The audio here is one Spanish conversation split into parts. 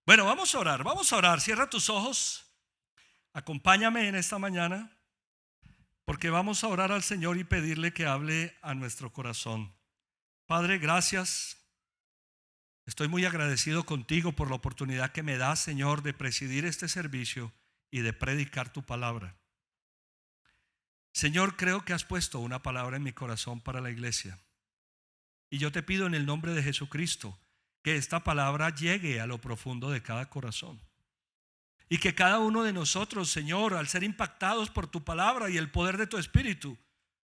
Bueno, vamos a orar. Cierra tus ojos, acompáñame en esta mañana, porque vamos a orar al Señor y pedirle que hable a nuestro corazón. Padre, gracias. Estoy muy agradecido contigo por la oportunidad que me das, Señor, de presidir este servicio y de predicar tu palabra. Señor, creo que has puesto una palabra en mi corazón para la iglesia. Y yo te pido en el nombre de Jesucristo que esta palabra llegue a lo profundo de cada corazón. Y que cada uno de nosotros, Señor, al ser impactados por tu palabra y el poder de tu Espíritu,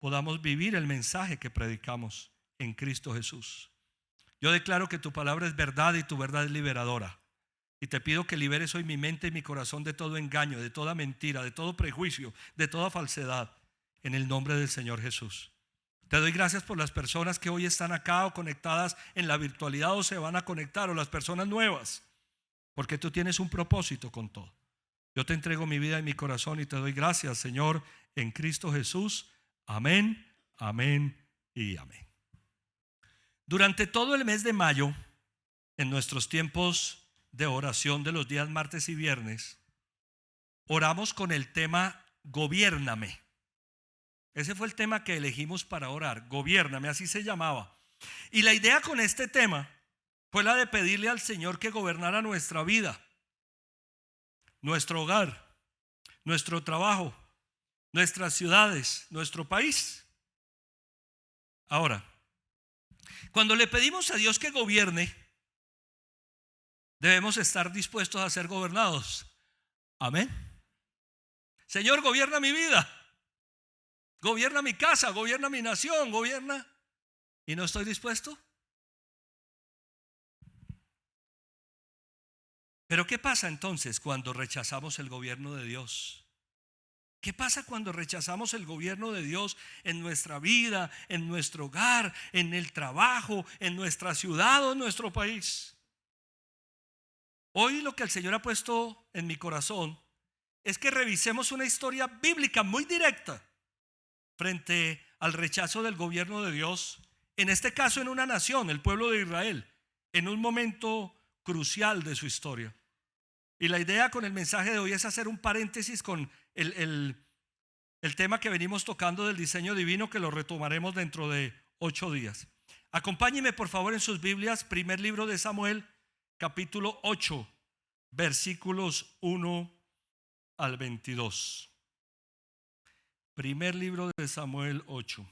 podamos vivir el mensaje que predicamos en Cristo Jesús. Yo declaro que tu palabra es verdad y tu verdad es liberadora. Y te pido que liberes hoy mi mente y mi corazón de todo engaño, de toda mentira, de todo prejuicio, de toda falsedad, en el nombre del Señor Jesús. Te doy gracias por las personas que hoy están acá o conectadas en la virtualidad o se van a conectar, o las personas nuevas, porque tú tienes un propósito con todo. Yo te entrego mi vida y mi corazón y te doy gracias, Señor, en Cristo Jesús. Amén, amén y amén. Durante todo el mes de mayo, en nuestros tiempos de oración de los días martes y viernes, oramos con el tema Gobiérname. Ese fue el tema que elegimos para orar, Gobiérname, así se llamaba. Y la idea con este tema fue la de pedirle al Señor que gobernara nuestra vida, nuestro hogar, nuestro trabajo, nuestras ciudades, nuestro país. Ahora, cuando le pedimos a Dios que gobierne, debemos estar dispuestos a ser gobernados. Amén. Señor, gobierna mi vida, gobierna mi casa, gobierna mi nación, gobierna. ¿Y no estoy dispuesto? Pero ¿qué pasa entonces cuando rechazamos el gobierno de Dios? ¿Qué pasa cuando rechazamos el gobierno de Dios en nuestra vida, en nuestro hogar, en el trabajo, en nuestra ciudad o en nuestro país? Hoy lo que el Señor ha puesto en mi corazón es que revisemos una historia bíblica muy directa frente al rechazo del gobierno de Dios, en este caso en una nación, el pueblo de Israel, en un momento crucial de su historia. Y la idea con el mensaje de hoy es hacer un paréntesis con el tema que venimos tocando del diseño divino, que lo retomaremos dentro de 8 días. Acompáñenme por favor en sus Biblias, primer libro de Samuel, capítulo 8, versículos 1 al 22. Primer libro de Samuel 8.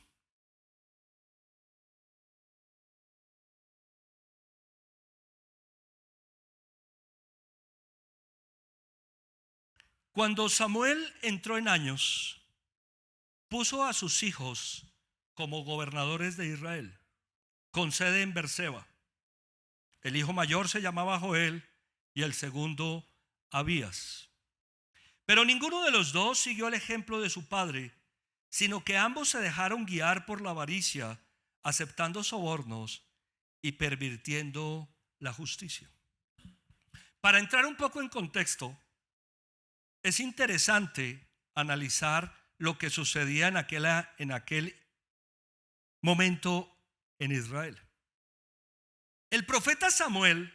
Cuando Samuel entró en años, puso a sus hijos como gobernadores de Israel, con sede en Berseba. El hijo mayor se llamaba Joel y el segundo Abías. Pero ninguno de los dos siguió el ejemplo de su padre, sino que ambos se dejaron guiar por la avaricia, aceptando sobornos y pervirtiendo la justicia. Para entrar un poco en contexto, es interesante analizar lo que sucedía en aquel momento en Israel. El profeta Samuel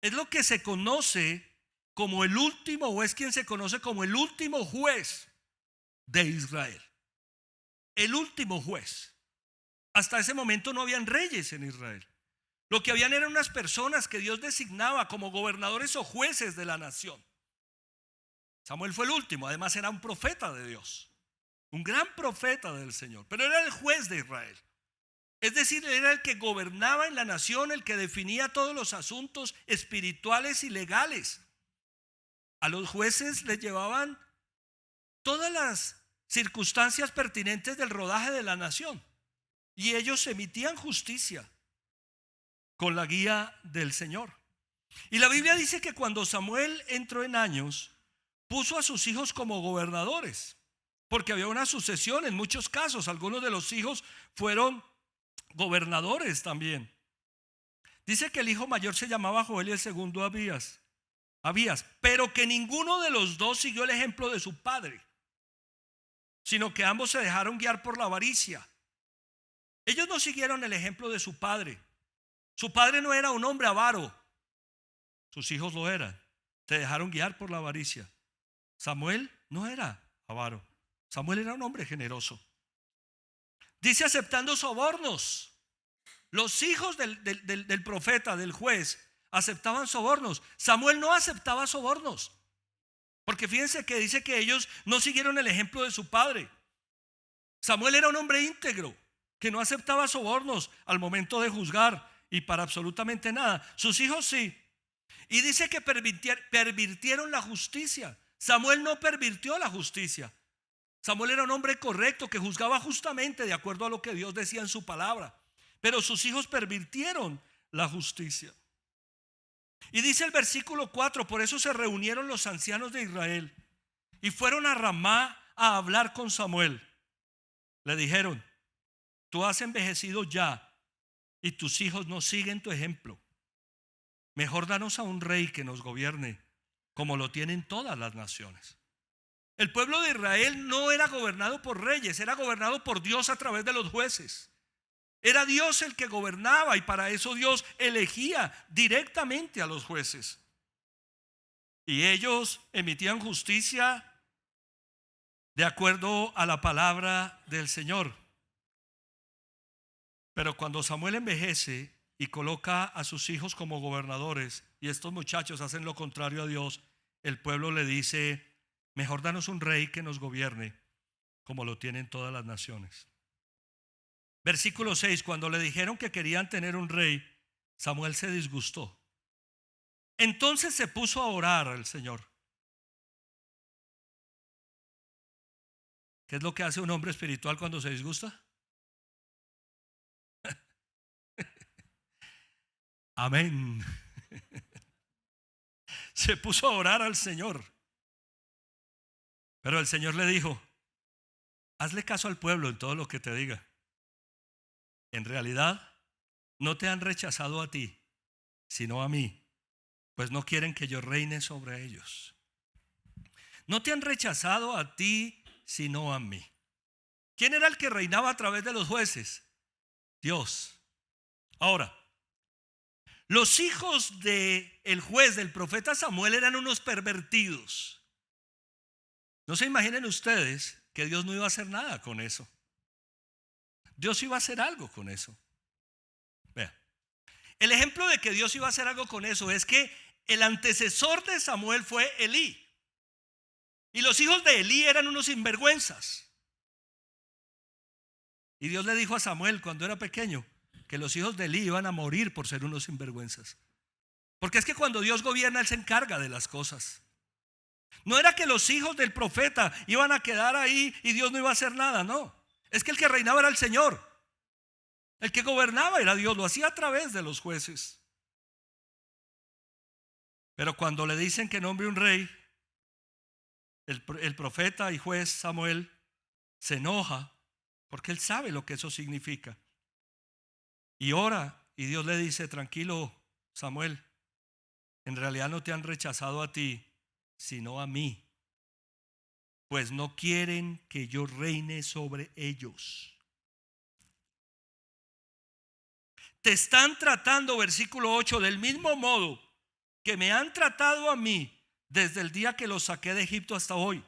es lo que se conoce como el último, o es quien se conoce como el último juez de Israel. El último juez. Hasta ese momento no habían reyes en Israel. Lo que habían eran unas personas que Dios designaba como gobernadores o jueces de la nación. Samuel fue el último, además era un profeta de Dios, un gran profeta del Señor, pero era el juez de Israel. Es decir, era el que gobernaba en la nación, el que definía todos los asuntos espirituales y legales. A los jueces les llevaban todas las circunstancias pertinentes del rodaje de la nación, y ellos emitían justicia con la guía del Señor. Y la Biblia dice que cuando Samuel entró en años, puso a sus hijos como gobernadores, porque había una sucesión en muchos casos. Algunos de los hijos fueron gobernadores también. Dice que el hijo mayor se llamaba Joel y el segundo Abías, pero que ninguno de los dos siguió el ejemplo de su padre, sino que ambos se dejaron guiar por la avaricia. Ellos no siguieron el ejemplo de su padre. Su padre no era un hombre avaro. sus hijos lo eran. Se dejaron guiar por la avaricia. Samuel no era avaro. Samuel era un hombre generoso. Dice aceptando sobornos. Los hijos del profeta, del juez, aceptaban sobornos. Samuel no aceptaba sobornos. Porque fíjense que dice que ellos no siguieron el ejemplo de su padre. Samuel era un hombre íntegro, que no aceptaba sobornos al momento de juzgar y para absolutamente nada. Sus hijos sí. Y dice que pervirtieron la justicia. Samuel no pervirtió la justicia. Samuel era un hombre correcto que juzgaba justamente de acuerdo a lo que Dios decía en su palabra. Pero sus hijos pervirtieron la justicia. Y dice el versículo 4: por eso se reunieron los ancianos de Israel y fueron a Ramá a hablar con Samuel. Le dijeron: tú has envejecido ya y tus hijos no siguen tu ejemplo. Mejor danos a un rey que nos gobierne, como lo tienen todas las naciones. El pueblo de Israel no era gobernado por reyes, era gobernado por Dios a través de los jueces. Era Dios el que gobernaba y para eso Dios elegía directamente a los jueces. Y ellos emitían justicia de acuerdo a la palabra del Señor. Pero cuando Samuel envejece y coloca a sus hijos como gobernadores y estos muchachos hacen lo contrario a Dios, el pueblo le dice: mejor danos un rey que nos gobierne, como lo tienen todas las naciones. Versículo 6: cuando le dijeron que querían tener un rey, Samuel se disgustó. Entonces se puso a orar al Señor. ¿Qué es lo que hace un hombre espiritual cuando se disgusta? Amén. Se puso a orar al Señor. Pero el Señor le dijo: hazle caso al pueblo en todo lo que te diga. En realidad no te han rechazado a ti, sino a mí, pues no quieren que yo reine sobre ellos. No te han rechazado a ti, sino a mí. ¿Quién era el que reinaba a través de los jueces? Dios. Ahora, los hijos del juez, del profeta Samuel, eran unos pervertidos. No se imaginen ustedes que Dios no iba a hacer nada con eso. Dios iba a hacer algo con eso. Vea, el ejemplo de que Dios iba a hacer algo con eso es que el antecesor de Samuel fue Elí. Y los hijos de Elí eran unos sinvergüenzas. Y Dios le dijo a Samuel cuando era pequeño que los hijos de Elí iban a morir por ser unos sinvergüenzas. Porque es que cuando Dios gobierna, Él se encarga de las cosas. No era que los hijos del profeta iban a quedar ahí y Dios no iba a hacer nada, no. Es que el que reinaba era el Señor. El que gobernaba era Dios, lo hacía a través de los jueces. Pero cuando le dicen que nombre un rey, el profeta y juez Samuel se enoja porque él sabe lo que eso significa. Y ora y Dios le dice: tranquilo Samuel, en realidad no te han rechazado a ti, sino a mí, pues no quieren que yo reine sobre ellos. Te están tratando, versículo 8, del mismo modo que me han tratado a mí desde el día que los saqué de Egipto hasta hoy.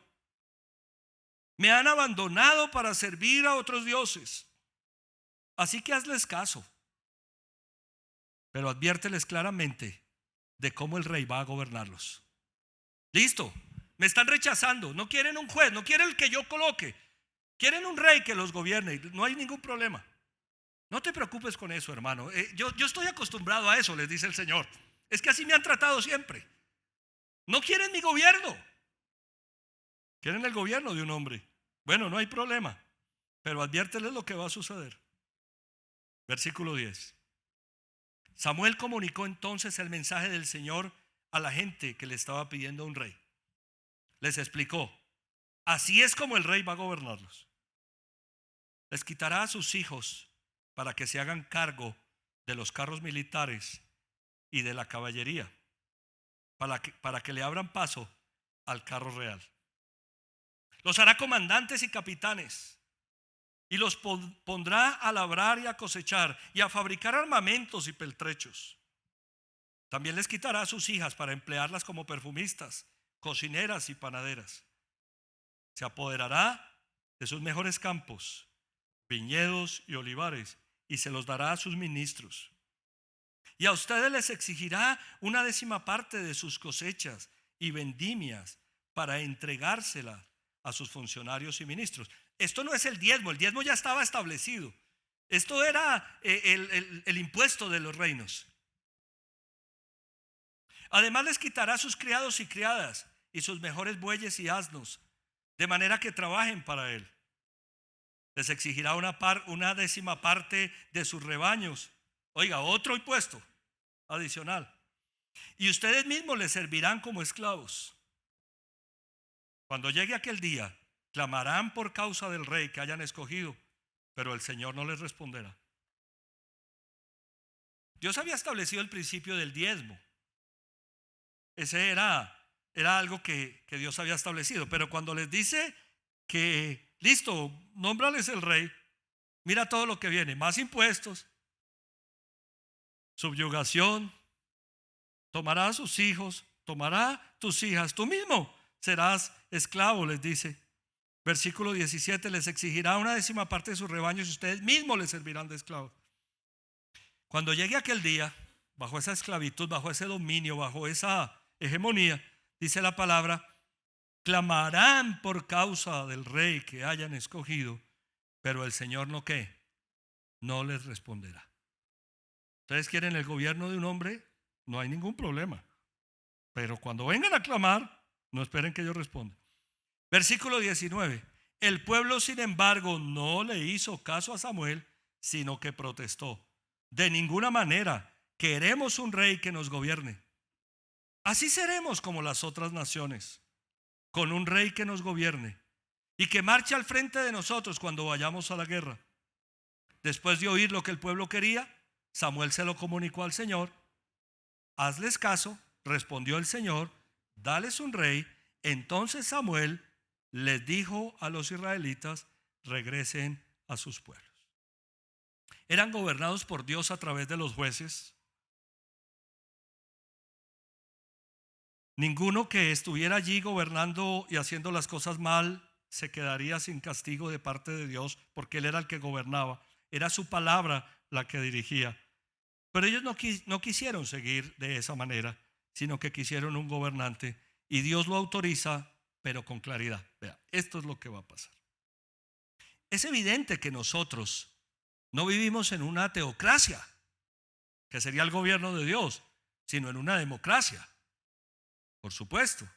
Me han abandonado para servir a otros dioses. Así que hazles caso, pero adviérteles claramente de cómo el rey va a gobernarlos. Listo, me están rechazando, no quieren un juez, no quieren el que yo coloque, quieren un rey que los gobierne. No hay ningún problema. No te preocupes con eso, hermano. Yo estoy acostumbrado a eso, les dice el Señor. Es que así me han tratado siempre. No quieren mi gobierno, quieren el gobierno de un hombre. Bueno, no hay problema, pero adviérteles lo que va a suceder. Versículo 10. Samuel comunicó entonces el mensaje del Señor a la gente que le estaba pidiendo un rey. Les explicó: así es como el rey va a gobernarlos. Les quitará a sus hijos para que se hagan cargo de los carros militares y de la caballería, para que le abran paso al carro real. Los hará comandantes y capitanes y los pondrá a labrar y a cosechar y a fabricar armamentos y peltrechos. También les quitará a sus hijas para emplearlas como perfumistas, cocineras y panaderas. Se apoderará de sus mejores campos, viñedos y olivares, y se los dará a sus ministros. Y a ustedes les exigirá una 10ª parte de sus cosechas y vendimias para entregársela a sus funcionarios y ministros. Esto no es el diezmo ya estaba establecido. Esto era el impuesto de los reinos. Además les quitará sus criados y criadas y sus mejores bueyes y asnos, de manera que trabajen para él. Les exigirá una 10ª parte de sus rebaños. Oiga, otro impuesto adicional. Y ustedes mismos les servirán como esclavos. Cuando llegue aquel día, clamarán por causa del rey que hayan escogido, pero el Señor no les responderá. Dios había establecido el principio del diezmo. Ese era algo que Dios había establecido. Pero cuando les dice que, listo, nómbrales el rey, mira todo lo que viene: más impuestos, subyugación, tomará a sus hijos, tomará tus hijas, tú mismo serás esclavo, les dice. Versículo 17: les exigirá una 10ª parte de sus rebaños y ustedes mismos les servirán de esclavos. Cuando llegue aquel día, bajo esa esclavitud, bajo ese dominio, bajo esa hegemonía, dice la palabra, clamarán por causa del rey que hayan escogido, pero el Señor no ¿qué? No les responderá. ¿Ustedes quieren el gobierno de un hombre? No hay ningún problema. Pero cuando vengan a clamar, no esperen que yo responda. Versículo 19: el pueblo, sin embargo, no le hizo caso a Samuel, sino que protestó: de ninguna manera queremos un rey que nos gobierne. Así seremos como las otras naciones, con un rey que nos gobierne y que marche al frente de nosotros cuando vayamos a la guerra. Después de oír lo que el pueblo quería, Samuel se lo comunicó al Señor. Hazles caso, respondió el Señor, dales un rey. Entonces Samuel les dijo a los israelitas: regresen a sus pueblos. Eran gobernados por Dios a través de los jueces. Ninguno que estuviera allí gobernando y haciendo las cosas mal se quedaría sin castigo de parte de Dios, porque Él era el que gobernaba. Era su palabra la que dirigía. Pero ellos no quisieron seguir de esa manera, sino que quisieron un gobernante. Y Dios lo autoriza, pero con claridad. Vea, esto es lo que va a pasar. Es evidente que nosotros no vivimos en una teocracia, que sería el gobierno de Dios, sino en una democracia. Por supuesto.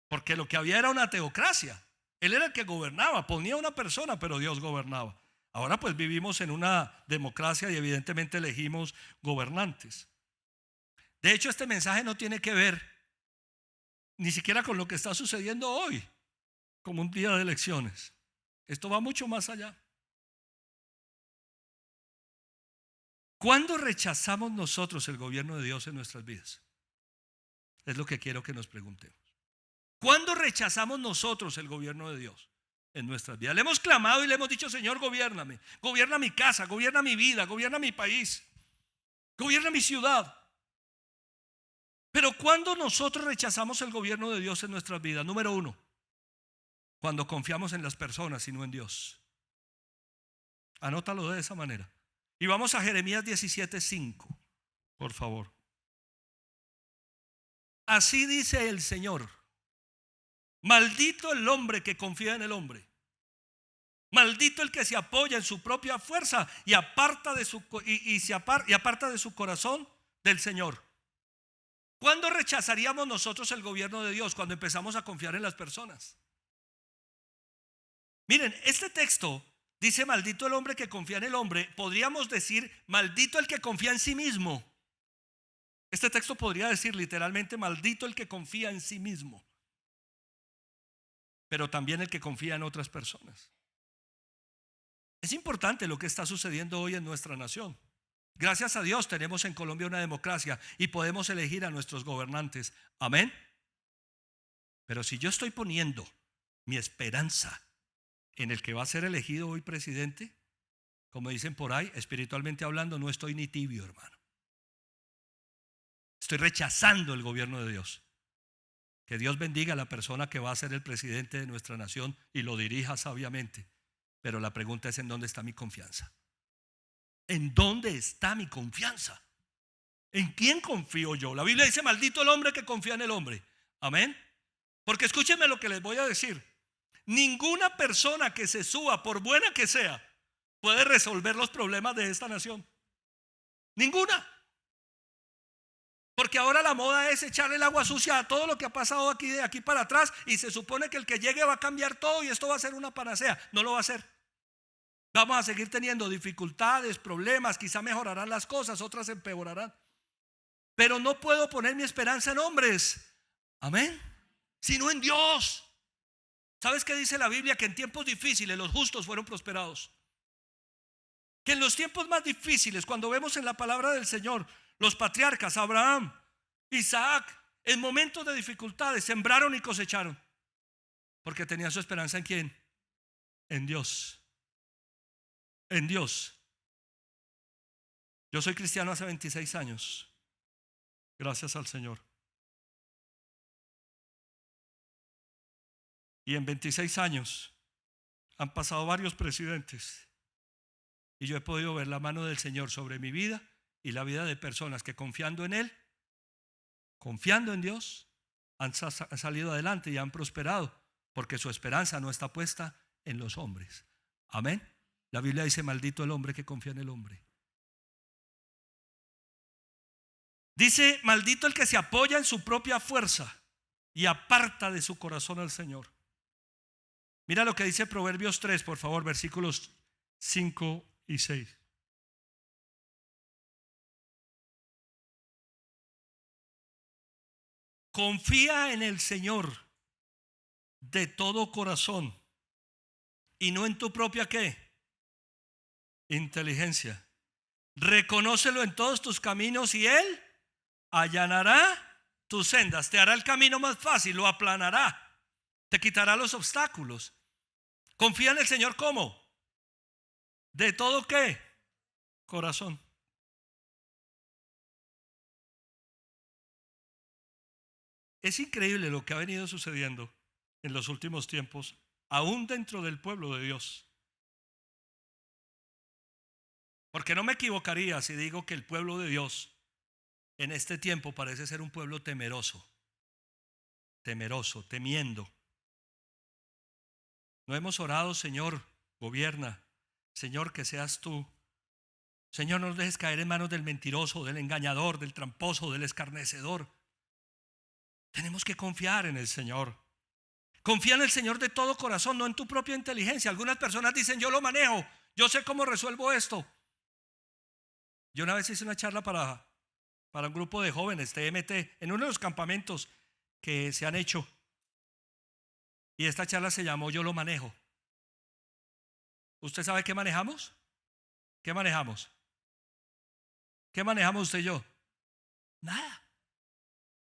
Porque lo que había era una teocracia. Él era el que gobernaba, ponía una persona, pero Dios gobernaba. Ahora pues vivimos en una democracia y evidentemente elegimos gobernantes. De hecho, este mensaje no tiene que ver ni siquiera con lo que está sucediendo hoy, como un día de elecciones. Esto va mucho más allá. ¿Cuándo rechazamos nosotros el gobierno de Dios en nuestras vidas? Es lo que quiero que nos preguntemos. ¿Cuándo rechazamos nosotros el gobierno de Dios en nuestras vidas? Le hemos clamado y le hemos dicho: Señor, gobiérname, gobierna mi casa, gobierna mi vida, gobierna mi país, gobierna mi ciudad. Pero ¿cuándo nosotros rechazamos el gobierno de Dios en nuestras vidas? Número 1, cuando confiamos en las personas y no en Dios. Anótalo de esa manera. Y vamos a Jeremías 17:5, por favor. Así dice el Señor: maldito el hombre que confía en el hombre, maldito el que se apoya en su propia fuerza y aparta de su corazón del Señor. ¿Cuándo rechazaríamos nosotros el gobierno de Dios? Cuando empezamos a confiar en las personas. Miren, este texto dice: maldito el hombre que confía en el hombre. Podríamos decir: maldito el que confía en sí mismo. Este texto podría decir literalmente: maldito el que confía en sí mismo, pero también el que confía en otras personas. Es importante lo que está sucediendo hoy en nuestra nación. Gracias a Dios tenemos en Colombia una democracia y podemos elegir a nuestros gobernantes. Amén. Pero si yo estoy poniendo mi esperanza en el que va a ser elegido hoy presidente, como dicen por ahí, espiritualmente hablando, no estoy ni tibio, hermano. Estoy rechazando el gobierno de Dios. Que Dios bendiga a la persona que va a ser el presidente de nuestra nación y lo dirija sabiamente. Pero la pregunta es: ¿en dónde está mi confianza? ¿En dónde está mi confianza? ¿En quién confío yo? La Biblia dice: maldito el hombre que confía en el hombre. Amén. Porque escúchenme lo que les voy a decir. Ninguna persona que se suba, por buena que sea, puede resolver los problemas de esta nación. Ninguna. Porque ahora la moda es echarle el agua sucia a todo lo que ha pasado aquí, de aquí para atrás, y se supone que el que llegue va a cambiar todo y esto va a ser una panacea. No lo va a hacer. Vamos a seguir teniendo dificultades, problemas, quizá mejorarán las cosas, otras empeorarán. Pero no puedo poner mi esperanza en hombres, amén, sino en Dios. ¿Sabes qué dice la Biblia? Que en tiempos difíciles los justos fueron prosperados. Que en los tiempos más difíciles, cuando vemos en la palabra del Señor, los patriarcas, Abraham, Isaac, en momentos de dificultades sembraron y cosecharon, porque tenían su esperanza ¿en quién? En Dios. En Dios. Yo soy cristiano hace 26 años. Gracias al Señor. Y en 26 años han pasado varios presidentes. Y yo he podido ver la mano del Señor sobre mi vida y la vida de personas que confiando en Él, confiando en Dios, han salido adelante y han prosperado, porque su esperanza no está puesta en los hombres. Amén. La Biblia dice: maldito el hombre que confía en el hombre. Dice: maldito el que se apoya en su propia fuerza y aparta de su corazón al Señor. Mira lo que dice Proverbios 3, por favor, versículos 5 y 6. Confía en el Señor de todo corazón y no en tu propia ¿qué? Inteligencia. Reconócelo en todos tus caminos y Él allanará tus sendas. Te hará el camino más fácil, lo aplanará. Te quitará los obstáculos. Confía en el Señor ¿cómo? ¿De todo qué? Corazón. Es increíble lo que ha venido sucediendo en los últimos tiempos, aún dentro del pueblo de Dios. Porque no me equivocaría si digo que el pueblo de Dios en este tiempo parece ser un pueblo temeroso, temiendo. No hemos orado: Señor, gobierna. Señor, que seas tú. Señor, no nos dejes caer en manos del mentiroso, del engañador, del tramposo, del escarnecedor. Tenemos que confiar en el Señor. Confía en el Señor de todo corazón, no en tu propia inteligencia. Algunas personas dicen: yo lo manejo, yo sé cómo resuelvo esto. Yo una vez hice una charla para un grupo de jóvenes, TMT, en uno de los campamentos que se han hecho. Y esta charla se llamó Yo lo manejo. ¿Usted sabe qué manejamos? ¿Qué manejamos? ¿Qué manejamos usted y yo? Nada.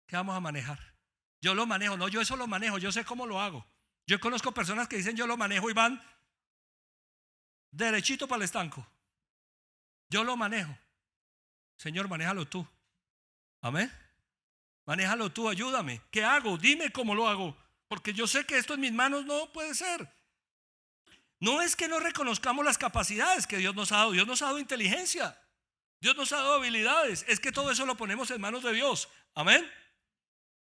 ¿Qué vamos a manejar? Yo lo manejo. No, yo eso lo manejo, yo sé cómo lo hago. Yo conozco personas que dicen: yo lo manejo, y van derechito para el estanco. Yo lo manejo. Señor, manéjalo tú. Amén. Manéjalo tú, ayúdame. ¿Qué hago? Dime cómo lo hago, porque yo sé que esto en mis manos no puede ser. No es que no reconozcamos las capacidades que Dios nos ha dado. Dios nos ha dado inteligencia, Dios nos ha dado habilidades. Es que todo eso lo ponemos en manos de Dios. Amén.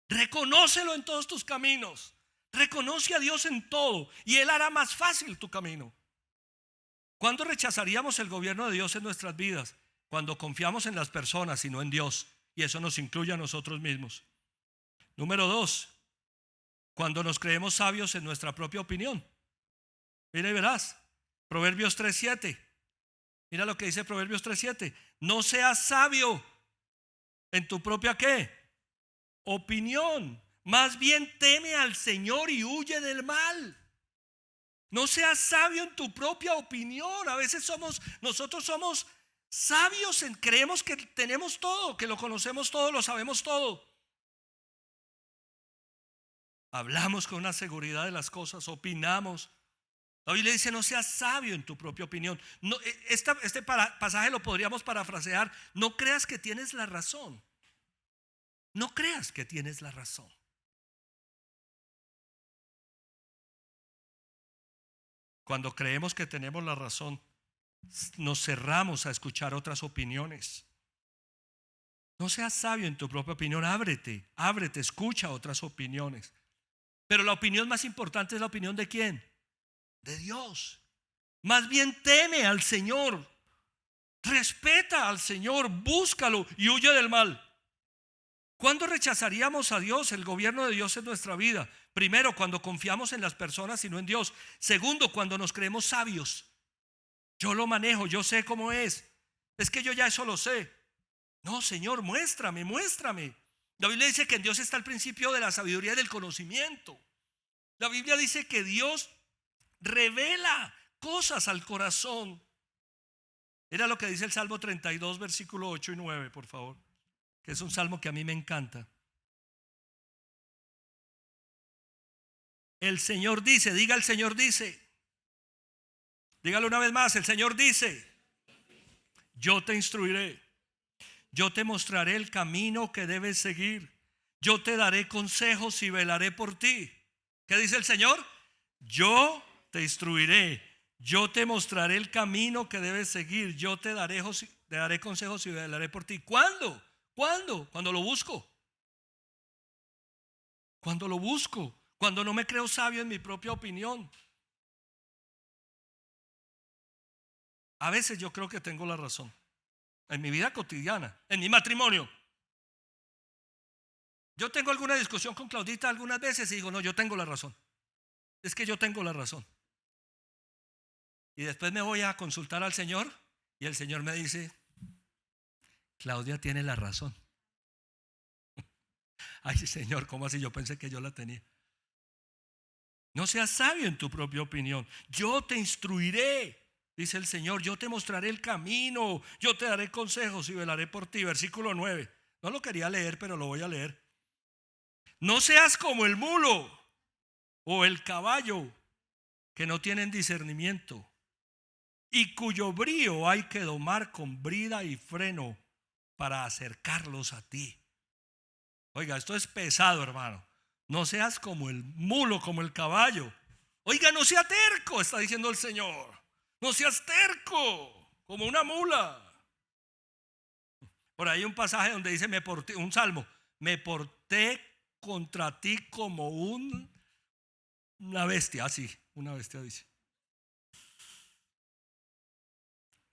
Reconócelo en todos tus caminos. Reconoce a Dios en todo y Él hará más fácil tu camino. ¿Cuándo rechazaríamos el gobierno de Dios en nuestras vidas? Cuando confiamos en las personas y no en Dios. Y eso nos incluye a nosotros mismos. Número 2, cuando nos creemos sabios en nuestra propia opinión. Mira y verás, Proverbios 3:7. Mira lo que dice Proverbios 3:7. No seas sabio en tu propia ¿qué? Opinión. Más bien teme al Señor y huye del mal. No seas sabio en tu propia opinión. A veces nosotros somos sabios, creemos que tenemos todo, que lo conocemos todo, lo sabemos todo. Hablamos con una seguridad de las cosas, opinamos. La Biblia dice: no seas sabio en tu propia opinión. No, este pasaje lo podríamos parafrasear: no creas que tienes la razón. No creas que tienes la razón. Cuando creemos que tenemos la razón, nos cerramos a escuchar otras opiniones. No seas sabio en tu propia opinión, ábrete, escucha otras opiniones. Pero la opinión más importante es la opinión ¿de quién? De Dios. Más bien teme al Señor, respeta al Señor, búscalo y huye del mal. ¿Cuándo rechazaríamos a Dios, el gobierno de Dios en nuestra vida? Primero, cuando confiamos en las personas y no en Dios. Segundo, cuando nos creemos sabios. Yo lo manejo, yo sé cómo es. Es que yo ya eso lo sé. No, Señor, muéstrame. La Biblia dice que en Dios está el principio de la sabiduría y del conocimiento. La Biblia dice que Dios revela cosas al corazón. Era lo que dice el Salmo 32, versículo 8 y 9, por favor. Que es un salmo que a mí me encanta. El Señor dice, diga el Señor dice. Dígalo una vez más, el Señor dice: yo te instruiré, yo te mostraré el camino que debes seguir, yo te daré consejos y velaré por ti. ¿Qué dice el Señor? Yo te instruiré, yo te mostraré el camino que debes seguir, yo te daré consejos y velaré por ti. ¿Cuándo? Cuando lo busco. Cuando no me creo sabio en mi propia opinión. A veces yo creo que tengo la razón. En mi vida cotidiana, en mi matrimonio. Yo tengo alguna discusión con Claudita algunas veces y digo, no, yo tengo la razón. Es que yo tengo la razón. Y después me voy a consultar al Señor y el Señor me dice, Claudia tiene la razón. Ay, Señor, ¿cómo así? Yo pensé que yo la tenía. No seas sabio en tu propia opinión. Yo te instruiré, dice el Señor. Yo te mostraré el camino. Yo te daré consejos y velaré por ti. Versículo 9. No lo quería leer, pero lo voy a leer. No seas como el mulo o el caballo que no tienen discernimiento y cuyo brío hay que domar con brida y freno para acercarlos a ti. Oiga, esto es pesado, hermano. No seas como el mulo, como el caballo. Oiga, no sea terco, está diciendo el Señor. No seas terco, como una mula. Por ahí un pasaje donde dice, un salmo, me porté contra ti como una bestia. Así, una bestia dice.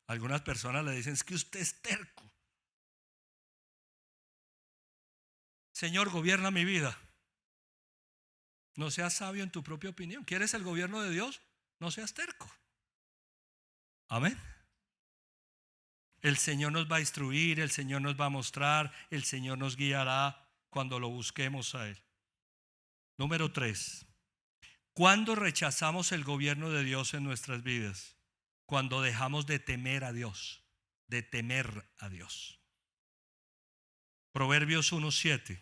Algunas personas le dicen, es que usted es terco. Señor, gobierna mi vida. No seas sabio en tu propia opinión. ¿Quieres el gobierno de Dios? No seas terco. Amén. El Señor nos va a instruir, el Señor nos va a mostrar, el Señor nos guiará cuando lo busquemos a Él. Número 3. ¿Cuándo rechazamos el gobierno de Dios en nuestras vidas? Cuando dejamos de temer a Dios, de temer a Dios. Proverbios 1:7.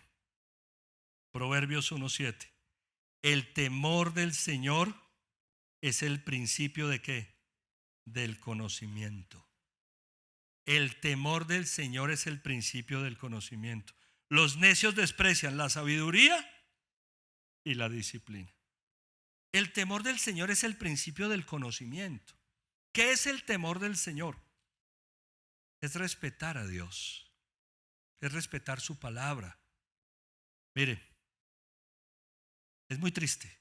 Proverbios 1:7. El temor del Señor es el principio ¿de qué? Del conocimiento. El temor del Señor es el principio del conocimiento. Los necios desprecian la sabiduría y la disciplina. El temor del Señor es el principio del conocimiento. ¿Qué es el temor del Señor? Es respetar a Dios. Es respetar su palabra. Mire, es muy triste,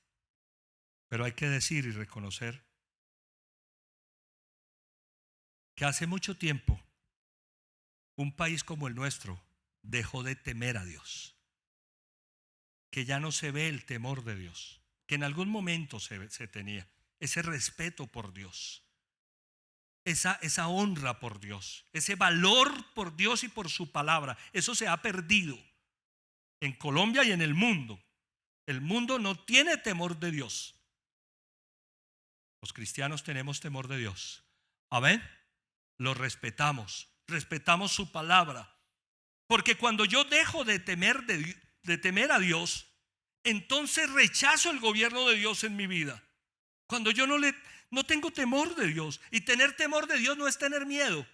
pero hay que decir y reconocer que hace mucho tiempo un país como el nuestro dejó de temer a Dios, que ya no se ve el temor de Dios, que en algún momento se tenía ese respeto por Dios, esa honra por Dios, ese valor por Dios y por su palabra. Eso se ha perdido en Colombia y en el mundo. El mundo no tiene temor de Dios. Los cristianos tenemos temor de Dios. Amén. Lo respetamos su palabra. Porque cuando yo dejo de temer a Dios, entonces rechazo el gobierno de Dios en mi vida. Cuando yo no tengo temor de Dios. Y tener temor de Dios no es tener miedo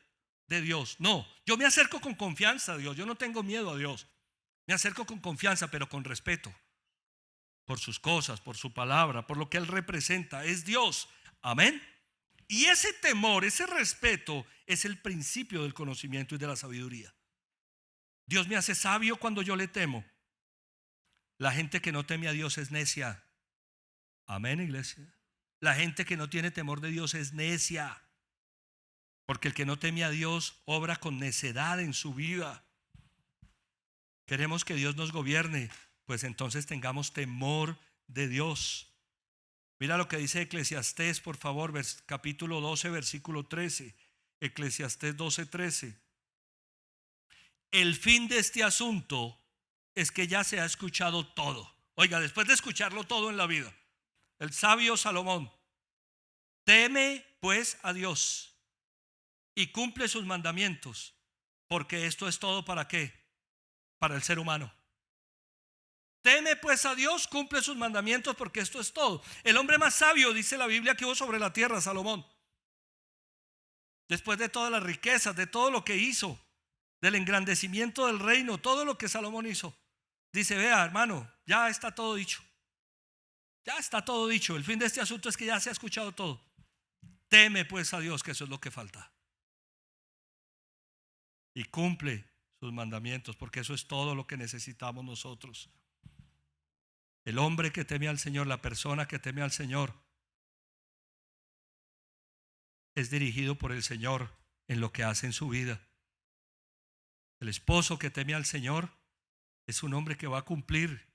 de Dios. No, yo me acerco con confianza a Dios. Yo no tengo miedo a Dios. Me acerco con confianza, pero con respeto. Por sus cosas, por su palabra, por lo que Él representa. Es Dios. Amén. Y ese temor, ese respeto es el principio del conocimiento y de la sabiduría. Dios me hace sabio cuando yo le temo. La gente que no teme a Dios es necia. Amén, iglesia. La gente que no tiene temor de Dios es necia. Porque el que no teme a Dios obra con necedad en su vida. Queremos que Dios nos gobierne, pues entonces tengamos temor de Dios. Mira lo que dice Eclesiastés, por favor, capítulo 12, versículo 13. Eclesiastés 12, 13. El fin de este asunto es que ya se ha escuchado todo. Oiga, después de escucharlo todo en la vida, el sabio Salomón: teme pues a Dios y cumple sus mandamientos, porque esto es todo. ¿Para qué? Para el ser humano. Teme pues a Dios, cumple sus mandamientos, porque esto es todo. El hombre más sabio, dice la Biblia, que hubo sobre la tierra, Salomón. Después de todas las riquezas, de todo lo que hizo, del engrandecimiento del reino, todo lo que Salomón hizo, dice: vea, hermano, ya está todo dicho. Ya está todo dicho. El fin de este asunto es que ya se ha escuchado todo. Teme pues a Dios, que eso es lo que falta. Y cumple sus mandamientos, porque eso es todo lo que necesitamos nosotros. El hombre que teme al Señor, la persona que teme al Señor, es dirigido por el Señor en lo que hace en su vida. El esposo que teme al Señor es un hombre que va a cumplir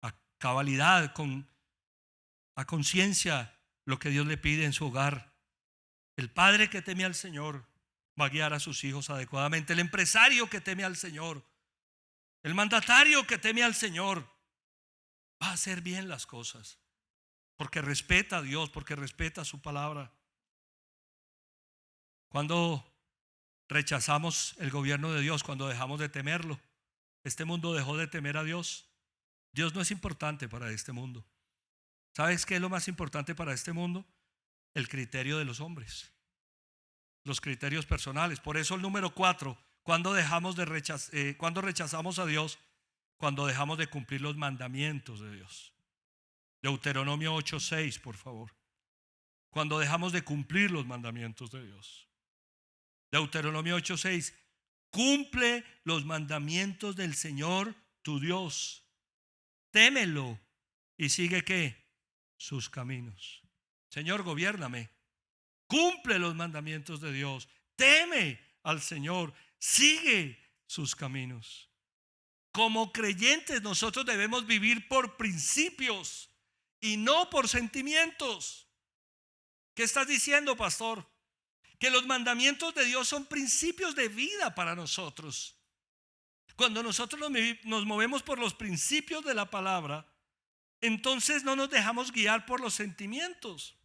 a cabalidad, a conciencia, lo que Dios le pide en su hogar. El padre que teme al Señor va a guiar a sus hijos adecuadamente. El empresario que teme al Señor, el mandatario que teme al Señor, va a hacer bien las cosas, porque respeta a Dios, porque respeta su palabra. Cuando rechazamos el gobierno de Dios, cuando dejamos de temerlo, este mundo dejó de temer a Dios. Dios no es importante para este mundo. ¿Sabes qué es lo más importante para este mundo? El criterio de los hombres, los criterios personales. Por eso el número 4, cuando rechazamos a Dios, cuando dejamos de cumplir los mandamientos de Dios. Deuteronomio 8:6, por favor. Cuando dejamos de cumplir los mandamientos de Dios. Deuteronomio 8:6. Cumple los mandamientos del Señor tu Dios. Témelo y sigue ¿qué? Sus caminos. Señor, gobiérname. Cumple los mandamientos de Dios. Teme al Señor. Sigue sus caminos. Como creyentes nosotros debemos vivir por principios y no por sentimientos. ¿Qué estás diciendo, pastor? Que los mandamientos de Dios son principios de vida para nosotros. Cuando nosotros nos movemos por los principios de la palabra, entonces no nos dejamos guiar por los sentimientos.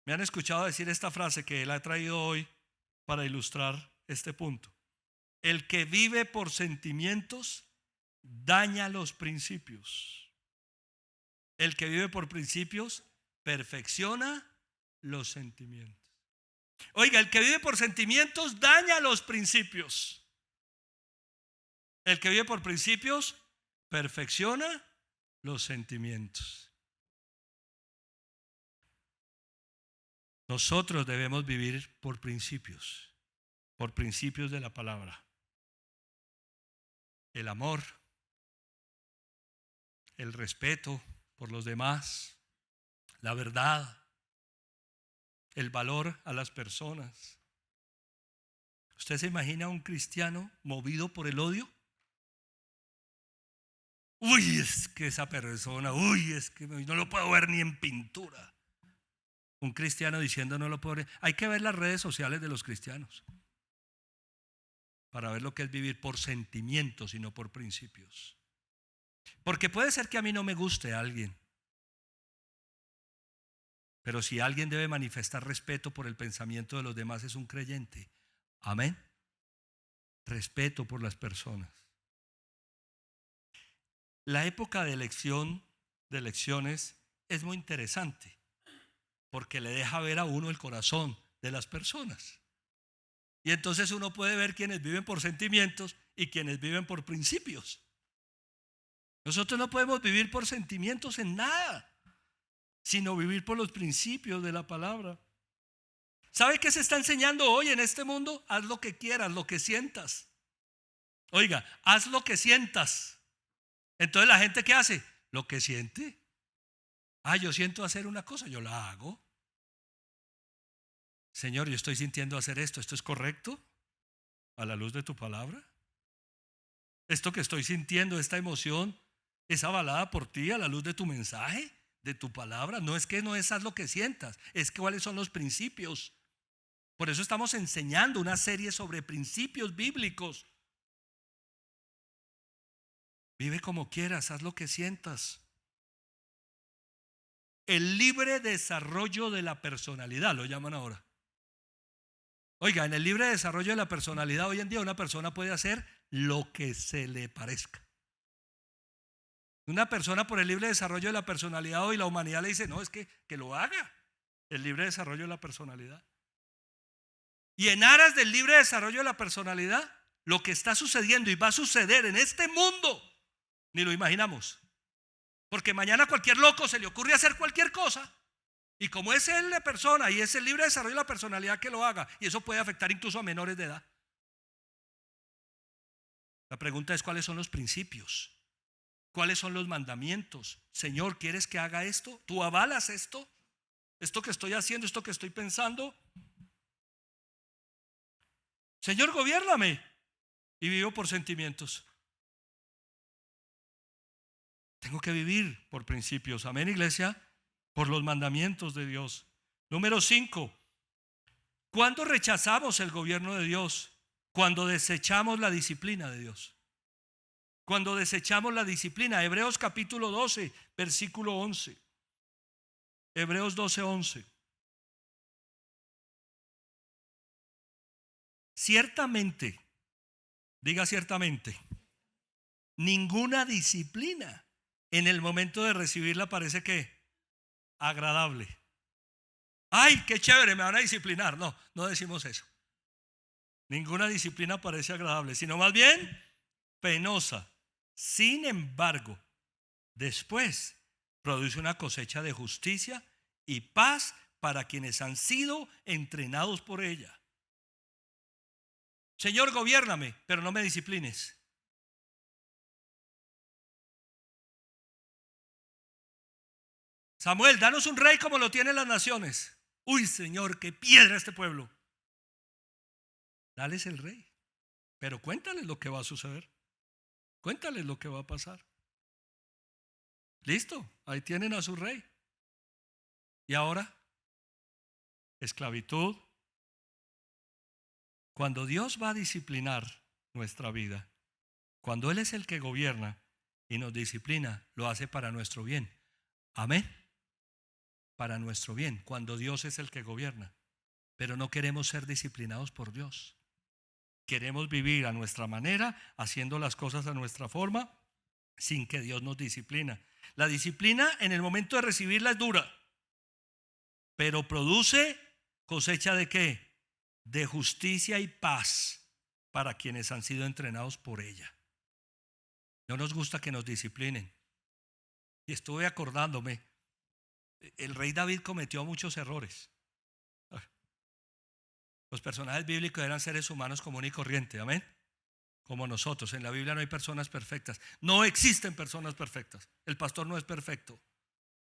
Me han escuchado decir esta frase que la he traído hoy para ilustrar este punto. El que vive por sentimientos daña los principios. El que vive por principios perfecciona los sentimientos. Oiga, el que vive por sentimientos daña los principios. El que vive por principios perfecciona los sentimientos. Nosotros debemos vivir por principios de la palabra. El amor, el respeto por los demás, la verdad, el valor a las personas. ¿Usted se imagina a un cristiano movido por el odio? Uy, es que esa persona, es que no lo puedo ver ni en pintura. Un cristiano diciendo no lo puedo ver. Hay que ver las redes sociales de los cristianos para ver lo que es vivir por sentimientos y no por principios. Porque puede ser que a mí no me guste a alguien, pero si alguien debe manifestar respeto por el pensamiento de los demás, es un creyente. Amén. Respeto por las personas. La época de elecciones es muy interesante, porque le deja ver a uno el corazón de las personas. Y entonces uno puede ver quienes viven por sentimientos y quienes viven por principios. Nosotros no podemos vivir por sentimientos en nada, sino vivir por los principios de la palabra. ¿Sabe qué se está enseñando hoy en este mundo? Haz lo que quieras, lo que sientas. Oiga, haz lo que sientas. Entonces la gente, ¿qué hace? Lo que siente. Yo siento hacer una cosa, yo la hago. Señor, yo estoy sintiendo hacer esto es correcto a la luz de tu palabra. Esto que estoy sintiendo, esta emoción, es avalada por ti a la luz de tu mensaje, de tu palabra. No es haz lo que sientas, es que cuáles son los principios. Por eso estamos enseñando una serie sobre principios bíblicos. Vive como quieras, haz lo que sientas. El libre desarrollo de la personalidad, lo llaman ahora. Oiga, en el libre desarrollo de la personalidad hoy en día una persona puede hacer lo que se le parezca. Una persona, por el libre desarrollo de la personalidad, hoy la humanidad le dice, no, es que lo haga. El libre desarrollo de la personalidad. Y en aras del libre desarrollo de la personalidad, lo que está sucediendo y va a suceder en este mundo, ni lo imaginamos. Porque mañana a cualquier loco se le ocurre hacer cualquier cosa. Y como es él la persona y es el libre desarrollo de la personalidad que lo haga, y eso puede afectar incluso a menores de edad. La pregunta es, ¿cuáles son los principios? ¿Cuáles son los mandamientos? Señor, ¿quieres que haga esto? ¿Tú avalas esto? ¿Esto que estoy haciendo? ¿Esto que estoy pensando? Señor, gobiérname. Y vivo por sentimientos. Tengo que vivir por principios. Amén, iglesia. Por los mandamientos de Dios. Número 5. ¿Cuándo rechazamos el gobierno de Dios? Cuando desechamos la disciplina de Dios. Cuando desechamos la disciplina. Hebreos capítulo 12, versículo 11. Hebreos 12, 11. Ciertamente, diga ciertamente, ninguna disciplina en el momento de recibirla parece que agradable. Ay, qué chévere, me van a disciplinar. No, no decimos eso. Ninguna disciplina parece agradable, sino más bien penosa. Sin embargo, después produce una cosecha de justicia y paz para quienes han sido entrenados por ella. Señor, gobiérname, pero no me disciplines. Samuel, danos un rey como lo tienen las naciones. Uy, Señor, qué piedra este pueblo. Dales el rey, pero cuéntales lo que va a suceder. Cuéntales lo que va a pasar. Listo, ahí tienen a su rey. Y ahora, esclavitud. Cuando Dios va a disciplinar nuestra vida, cuando Él es el que gobierna y nos disciplina, lo hace para nuestro bien. Amén. Para nuestro bien, cuando Dios es el que gobierna. Pero no queremos ser disciplinados por Dios. Queremos vivir a nuestra manera, haciendo las cosas a nuestra forma, sin que Dios nos disciplina. La disciplina en el momento de recibirla es dura, pero produce cosecha ¿de qué? De justicia y paz para quienes han sido entrenados por ella. No nos gusta que nos disciplinen. Y estuve acordándome, el rey David cometió muchos errores. Los personajes bíblicos eran seres humanos común y corriente, amén. Como nosotros, en la Biblia no hay personas perfectas. No existen personas perfectas. El pastor no es perfecto.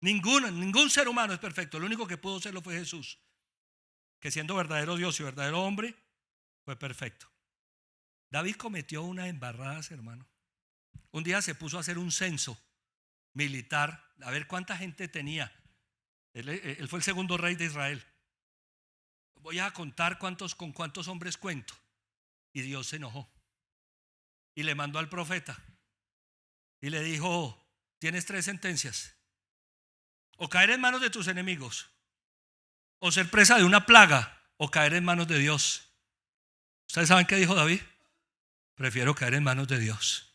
Ningún ser humano es perfecto. Lo único que pudo serlo fue Jesús, que siendo verdadero Dios y verdadero hombre, fue perfecto. David cometió unas embarradas, hermano. Un día se puso a hacer un censo militar, a ver cuánta gente tenía. Él fue el segundo rey de Israel. Voy a contar con cuántos hombres cuento. Y Dios se enojó. Y le mandó al profeta. Y le dijo, tienes 3 sentencias. O caer en manos de tus enemigos, o ser presa de una plaga, o caer en manos de Dios. ¿Ustedes saben qué dijo David? Prefiero caer en manos de Dios,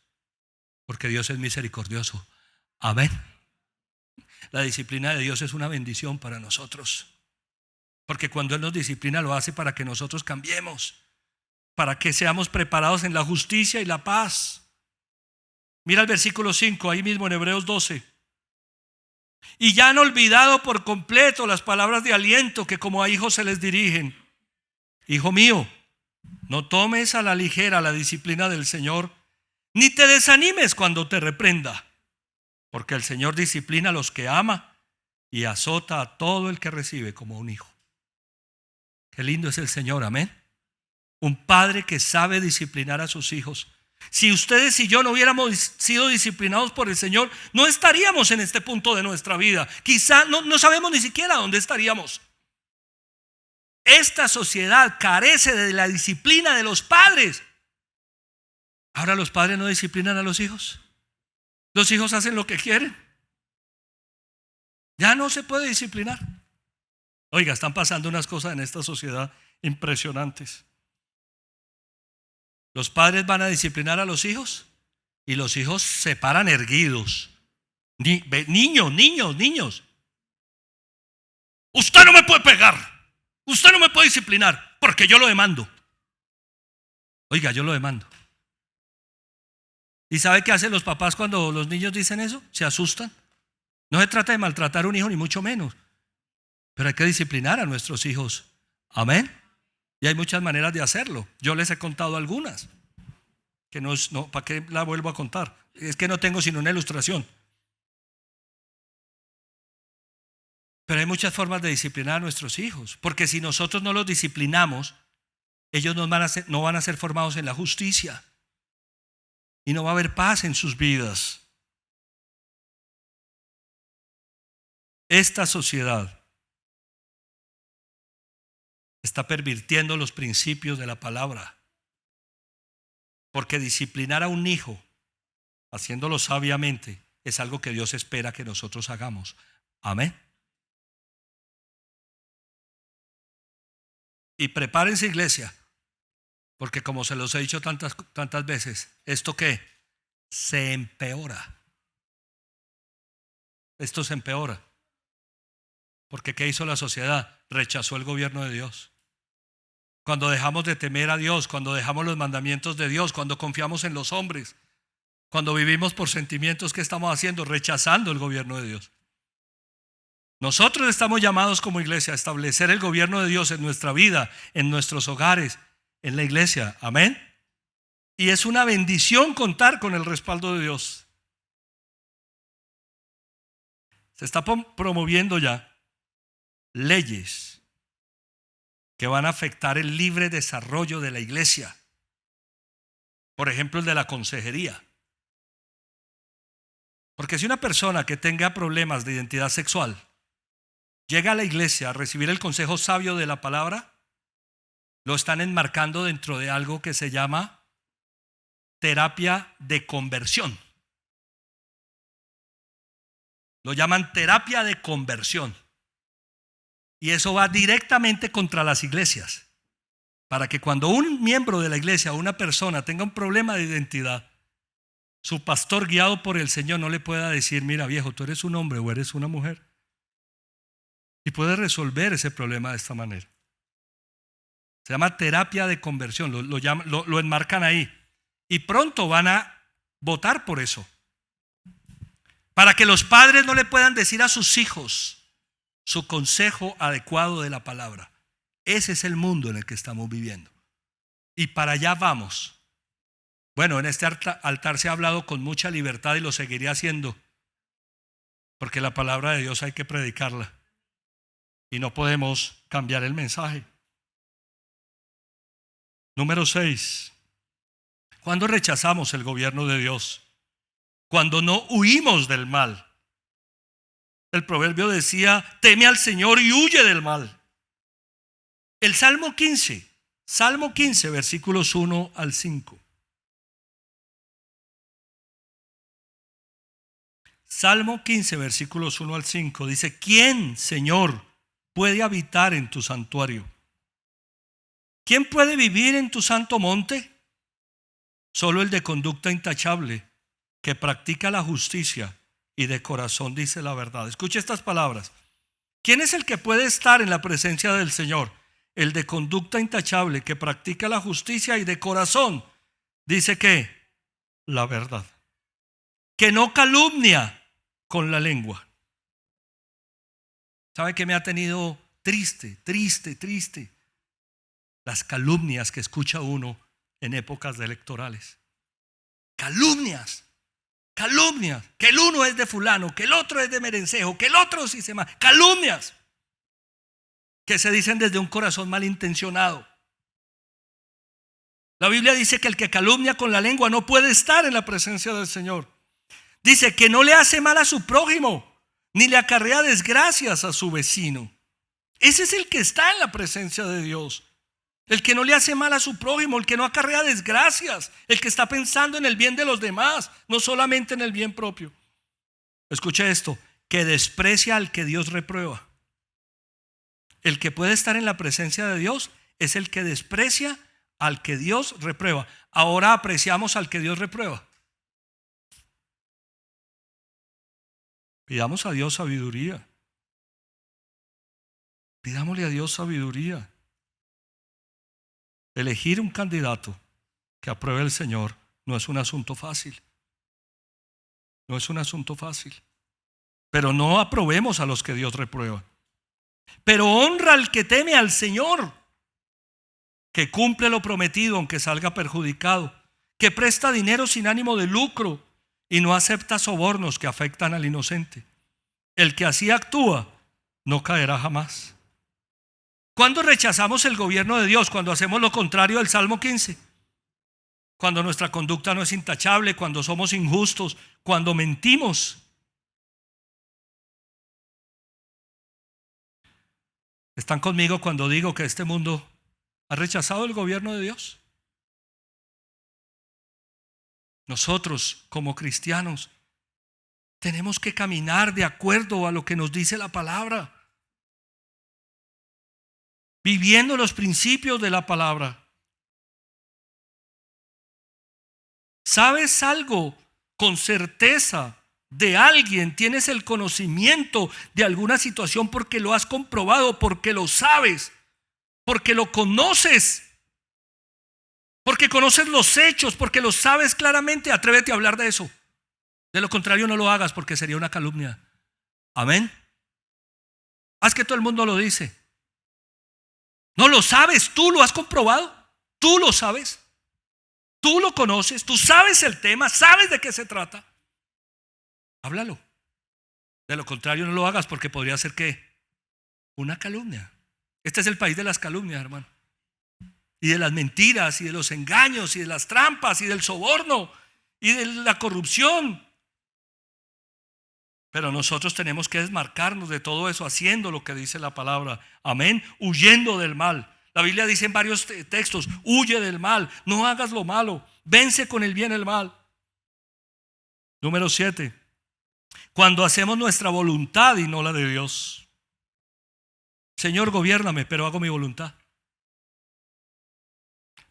porque Dios es misericordioso. Amén. La disciplina de Dios es una bendición para nosotros, porque cuando Él nos disciplina lo hace para que nosotros cambiemos. para que seamos preparados en la justicia y la paz. Mira el versículo 5, ahí mismo en Hebreos 12. Y ya han olvidado por completo las palabras de aliento que como a hijos se les dirigen. Hijo mío, no tomes a la ligera la disciplina del Señor, ni te desanimes cuando te reprenda, porque el Señor disciplina a los que ama y azota a todo el que recibe como un hijo. Qué lindo es el Señor, amén. Un padre que sabe disciplinar a sus hijos. Si ustedes y yo no hubiéramos sido disciplinados por el Señor, no estaríamos en este punto de nuestra vida. Quizá no sabemos ni siquiera dónde estaríamos. Esta sociedad carece de la disciplina de los padres. Ahora los padres no disciplinan a los hijos. Los hijos hacen lo que quieren. Ya no se puede disciplinar. Oiga, están pasando unas cosas en esta sociedad impresionantes. Los padres van a disciplinar a los hijos y los hijos se paran erguidos. Niños. Usted no me puede pegar. Usted no me puede disciplinar porque yo lo demando. Oiga, yo lo demando. ¿Y sabe qué hacen los papás cuando los niños dicen eso? Se asustan. No se trata de maltratar a un hijo ni mucho menos, pero hay que disciplinar a nuestros hijos. Amén. Y hay muchas maneras de hacerlo. Yo les he contado algunas. Que no, ¿para qué la vuelvo a contar? Es que no tengo sino una ilustración. Pero hay muchas formas de disciplinar a nuestros hijos. Porque si nosotros no los disciplinamos, ellos no van a ser formados en la justicia. Y no va a haber paz en sus vidas. Esta sociedad está pervirtiendo los principios de la palabra. Porque disciplinar a un hijo, haciéndolo sabiamente, es algo que Dios espera que nosotros hagamos. Amén. Y prepárense, iglesia, porque como se los he dicho tantas veces, ¿esto qué? Se empeora. Esto se empeora. Porque ¿qué hizo la sociedad? Rechazó el gobierno de Dios. Cuando dejamos de temer a Dios, cuando dejamos los mandamientos de Dios, cuando confiamos en los hombres, cuando vivimos por sentimientos, ¿qué estamos haciendo? Rechazando el gobierno de Dios. Nosotros estamos llamados como iglesia a establecer el gobierno de Dios en nuestra vida, en nuestros hogares, en la iglesia. Amén. Y es una bendición contar con el respaldo de Dios. Se está promoviendo ya leyes que van a afectar el libre desarrollo de la iglesia. Por ejemplo, el de la consejería. Porque si una persona que tenga problemas de identidad sexual llega a la iglesia a recibir el consejo sabio de la palabra, lo están enmarcando dentro de algo que se llama terapia de conversión. Lo llaman terapia de conversión. Y eso va directamente contra las iglesias. Para que cuando un miembro de la iglesia o una persona tenga un problema de identidad, su pastor guiado por el Señor no le pueda decir: mira viejo, tú eres un hombre o eres una mujer. Y puede resolver ese problema de esta manera. Se llama terapia de conversión, lo enmarcan ahí. Y pronto van a votar por eso. Para que los padres no le puedan decir a sus hijos su consejo adecuado de la palabra. Ese es el mundo en el que estamos viviendo. Y para allá vamos. Bueno, en este altar se ha hablado con mucha libertad y lo seguiré haciendo. Porque la palabra de Dios hay que predicarla. Y no podemos cambiar el mensaje. Número 6. ¿Cuándo rechazamos el gobierno de Dios? Cuando no huimos del mal. El proverbio decía: teme al Señor y huye del mal. El Salmo 15, versículos 1 al 5. Salmo 15, versículos 1 al 5 dice: ¿quién, Señor, puede habitar en tu santuario? ¿Quién puede vivir en tu santo monte? Solo el de conducta intachable, que practica la justicia y de corazón dice la verdad. Escuche estas palabras. ¿Quién es el que puede estar en la presencia del Señor? el de conducta intachable, que practica la justicia y de corazón, dice que la verdad, que no calumnia con la lengua. ¿Sabe qué me ha tenido triste? Las calumnias que escucha uno en épocas electorales. Calumnias, que el uno es de fulano, que el otro es de merencejo, que el otro sí se mata. Calumnias que se dicen desde un corazón malintencionado. La Biblia dice que el que calumnia con la lengua no puede estar en la presencia del Señor. Dice que no le hace mal a su prójimo, ni le acarrea desgracias a su vecino. Ese es el que está en la presencia de Dios. El que no le hace mal a su prójimo, el que no acarrea desgracias, el que está pensando en el bien de los demás, no solamente en el bien propio. Escuche esto, que desprecia al que Dios reprueba. El que puede estar en la presencia de Dios es el que desprecia al que Dios reprueba. Ahora apreciamos al que Dios reprueba. Pidamos a Dios sabiduría. Pidámosle a Dios sabiduría. Elegir un candidato que apruebe el Señor no es un asunto fácil. No es un asunto fácil. Pero no aprobemos a los que Dios reprueba. Pero honra al que teme al Señor, que cumple lo prometido aunque salga perjudicado, que presta dinero sin ánimo de lucro y no acepta sobornos que afectan al inocente. El que así actúa no caerá jamás. ¿Cuándo rechazamos el gobierno de Dios? Cuando hacemos lo contrario del Salmo 15. Cuando nuestra conducta no es intachable, cuando somos injustos, cuando mentimos. ¿Están conmigo cuando digo que este mundo ha rechazado el gobierno de Dios? Nosotros, como cristianos, tenemos que caminar de acuerdo a lo que nos dice la palabra, viviendo los principios de la palabra. ¿Sabes algo con certeza de alguien? ¿Tienes el conocimiento de alguna situación porque lo has comprobado, porque lo sabes, porque lo conoces? Porque conoces los hechos, porque lo sabes claramente? Atrévete a hablar de eso. De lo contrario, no lo hagas porque sería una calumnia. Amén. Haz que todo el mundo lo dice. No lo sabes, tú lo has comprobado. Tú lo sabes. Tú lo conoces, tú sabes el tema, sabes de qué se trata. Háblalo. De lo contrario, no lo hagas porque podría ser que una calumnia. Este es el país de las calumnias, hermano. Y de las mentiras, y de los engaños, y de las trampas, y del soborno, y de la corrupción. Pero nosotros tenemos que desmarcarnos de todo eso haciendo lo que dice la palabra. Amén. Huyendo del mal. La Biblia dice en varios textos: huye del mal, no hagas lo malo, vence con el bien el mal. Número 7. Cuando hacemos nuestra voluntad y no la de Dios. Señor, gobiérname, pero hago mi voluntad.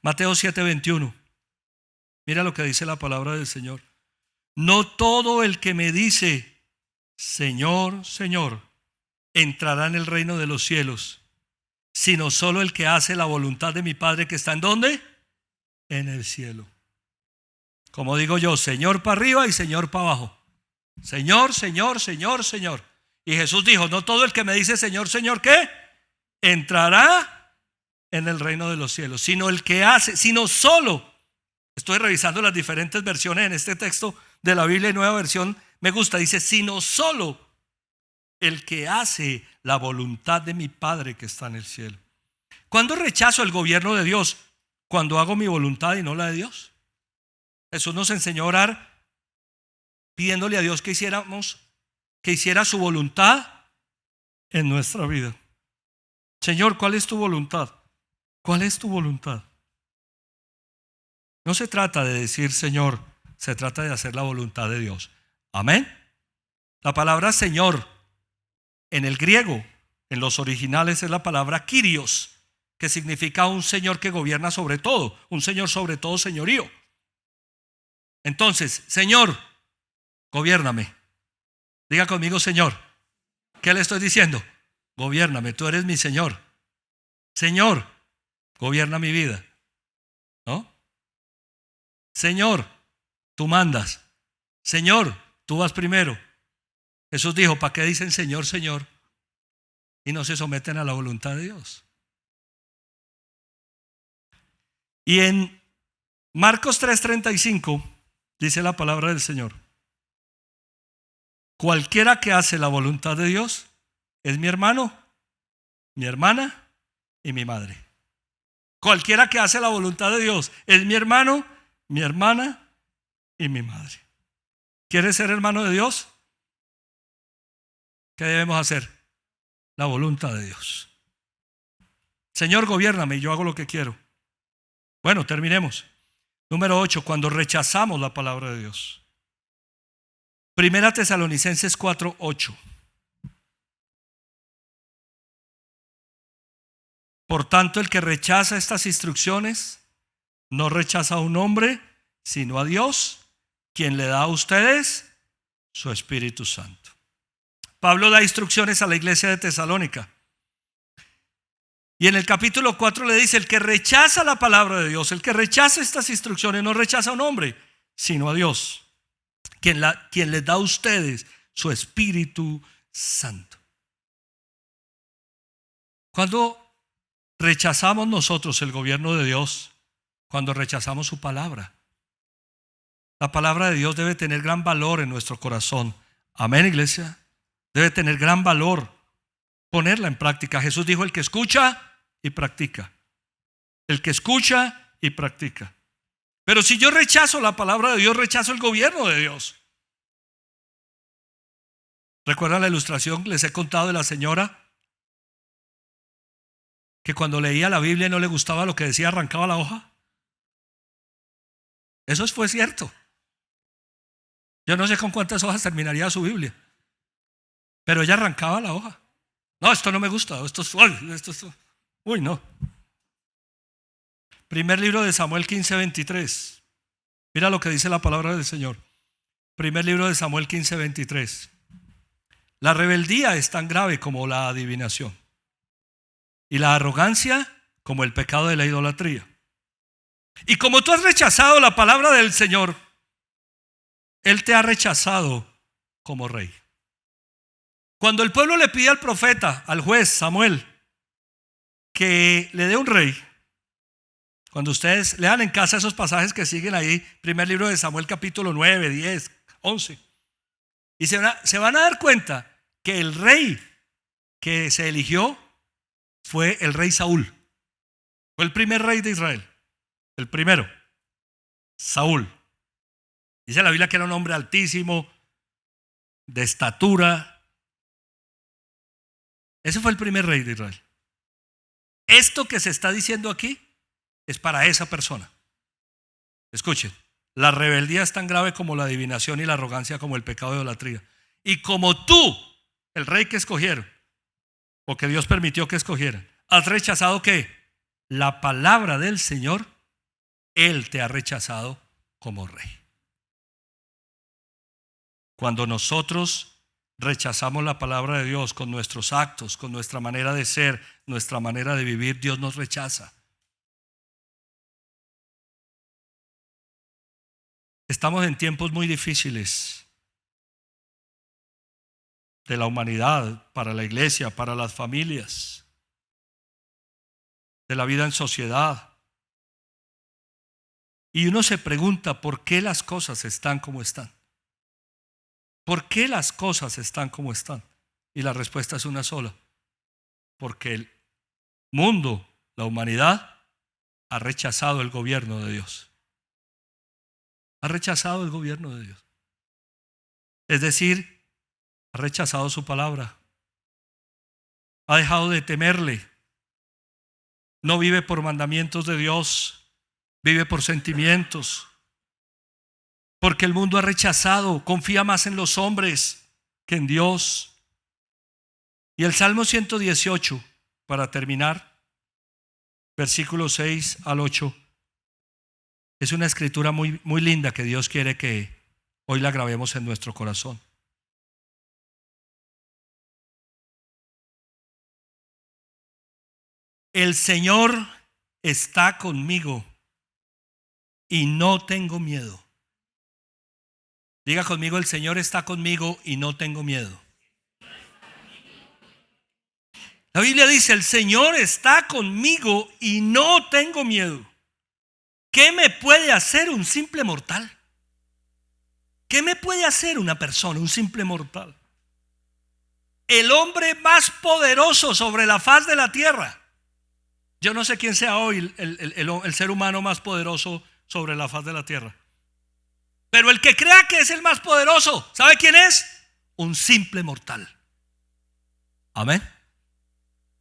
Mateo 7:21. Mira lo que dice la palabra del Señor. No todo el que me dice Señor, Señor, entrará en el reino de los cielos, sino solo el que hace la voluntad de mi Padre que está ¿en dónde? En el cielo. Como digo yo, Señor para arriba y Señor para abajo. Señor, Señor, Señor, Señor. Y Jesús dijo: no todo el que me dice Señor, Señor, ¿qué? Entrará en el reino de los cielos, sino el que hace, sino solo. Estoy revisando las diferentes versiones en este texto de la Biblia, nueva versión me gusta, dice: sino solo el que hace la voluntad de mi Padre que está en el cielo. ¿Cuándo rechazo el gobierno de Dios? Cuando hago mi voluntad y no la de Dios. Jesús nos enseñó a orar pidiéndole a Dios que hiciera su voluntad en nuestra vida. Señor, ¿cuál es tu voluntad? ¿Cuál es tu voluntad? No se trata de decir Señor, se trata de hacer la voluntad de Dios. Amén. La palabra Señor en el griego, en los originales, es la palabra Kyrios, que significa un Señor que gobierna sobre todo, un Señor sobre todo señorío. Entonces, Señor, gobiérname. Diga conmigo, Señor. ¿Qué le estoy diciendo? Gobiérname, tú eres mi Señor. Señor, gobierna mi vida, ¿no? Señor, tú mandas. Señor, tú vas primero. Jesús dijo, ¿para qué dicen Señor, Señor? Y no se someten a la voluntad de Dios. Y en Marcos 3:35 dice la palabra del Señor: cualquiera que hace la voluntad de Dios es mi hermano, mi hermana y mi madre. Cualquiera que hace la voluntad de Dios es mi hermano, mi hermana y mi madre. ¿Quieres ser hermano de Dios? ¿Qué debemos hacer? La voluntad de Dios. Señor, gobiérname y yo hago lo que quiero. Bueno, terminemos. Número 8, cuando rechazamos la palabra de Dios. Primera Tesalonicenses 4:8. Por tanto, el que rechaza estas instrucciones no rechaza a un hombre, sino a Dios, quien le da a ustedes su Espíritu Santo. Pablo da instrucciones a la iglesia de Tesalónica. Y en el capítulo 4 le dice: el que rechaza la palabra de Dios, el que rechaza estas instrucciones, no rechaza a un hombre, sino a Dios, quien les da a ustedes su Espíritu Santo. Cuando rechazamos nosotros el gobierno de Dios, cuando rechazamos su palabra, la palabra de Dios debe tener gran valor en nuestro corazón. Amén, iglesia. Debe tener gran valor ponerla en práctica. Jesús dijo: el que escucha y practica. El que escucha y practica. Pero si yo rechazo la palabra de Dios, rechazo el gobierno de Dios. ¿Recuerdan la ilustración que les he contado de la señora que cuando leía la Biblia y no le gustaba lo que decía, arrancaba la hoja? Eso fue cierto. Yo no sé con cuántas hojas terminaría su Biblia, pero ella arrancaba la hoja. No, esto no me gusta, uy, no. Primer libro de Samuel 15:23. Mira lo que dice la palabra del Señor. Primer libro de Samuel 15:23. La rebeldía es tan grave como la adivinación, y la arrogancia como el pecado de la idolatría. Y como tú has rechazado la palabra del Señor, Él te ha rechazado como rey. Cuando el pueblo le pide al profeta, al juez Samuel, que le dé un rey, cuando ustedes lean en casa esos pasajes que siguen ahí, primer libro de Samuel capítulo 9, 10, 11, y se van a dar cuenta que el rey que se eligió fue el rey Saúl. Fue el primer rey de Israel. El primero, Saúl. Dice la Biblia que era un hombre altísimo, de estatura. Ese fue el primer rey de Israel. Esto que se está diciendo aquí es para esa persona. Escuchen, la rebeldía es tan grave como la adivinación y la arrogancia como el pecado de idolatría. Y como tú, el rey que escogieron, o que Dios permitió que escogieran, has rechazado ¿qué? La palabra del Señor, Él te ha rechazado como rey. Cuando nosotros rechazamos la palabra de Dios con nuestros actos, con nuestra manera de ser, nuestra manera de vivir, Dios nos rechaza. Estamos en tiempos muy difíciles de la humanidad, para la iglesia, para las familias, de la vida en sociedad. Y uno se pregunta por qué las cosas están como están. ¿Por qué las cosas están como están? Y la respuesta es una sola: porque el mundo, la humanidad, ha rechazado el gobierno de Dios. Ha rechazado el gobierno de Dios. Es decir, ha rechazado su palabra. Ha dejado de temerle. No vive por mandamientos de Dios, vive por sentimientos. Porque el mundo ha rechazado, confía más en los hombres que en Dios. Y el Salmo 118, para terminar, versículos 6 al 8, es una escritura muy, muy linda que Dios quiere que hoy la grabemos en nuestro corazón. El Señor está conmigo y no tengo miedo. Diga conmigo: el Señor está conmigo y no tengo miedo. La Biblia dice: el Señor está conmigo y no tengo miedo. ¿Qué me puede hacer un simple mortal? ¿Qué me puede hacer una persona, un simple mortal? El hombre más poderoso sobre la faz de la tierra. Yo no sé quién sea hoy el ser humano más poderoso sobre la faz de la tierra. Pero el que crea que es el más poderoso, ¿sabe quién es? Un simple mortal. Amén.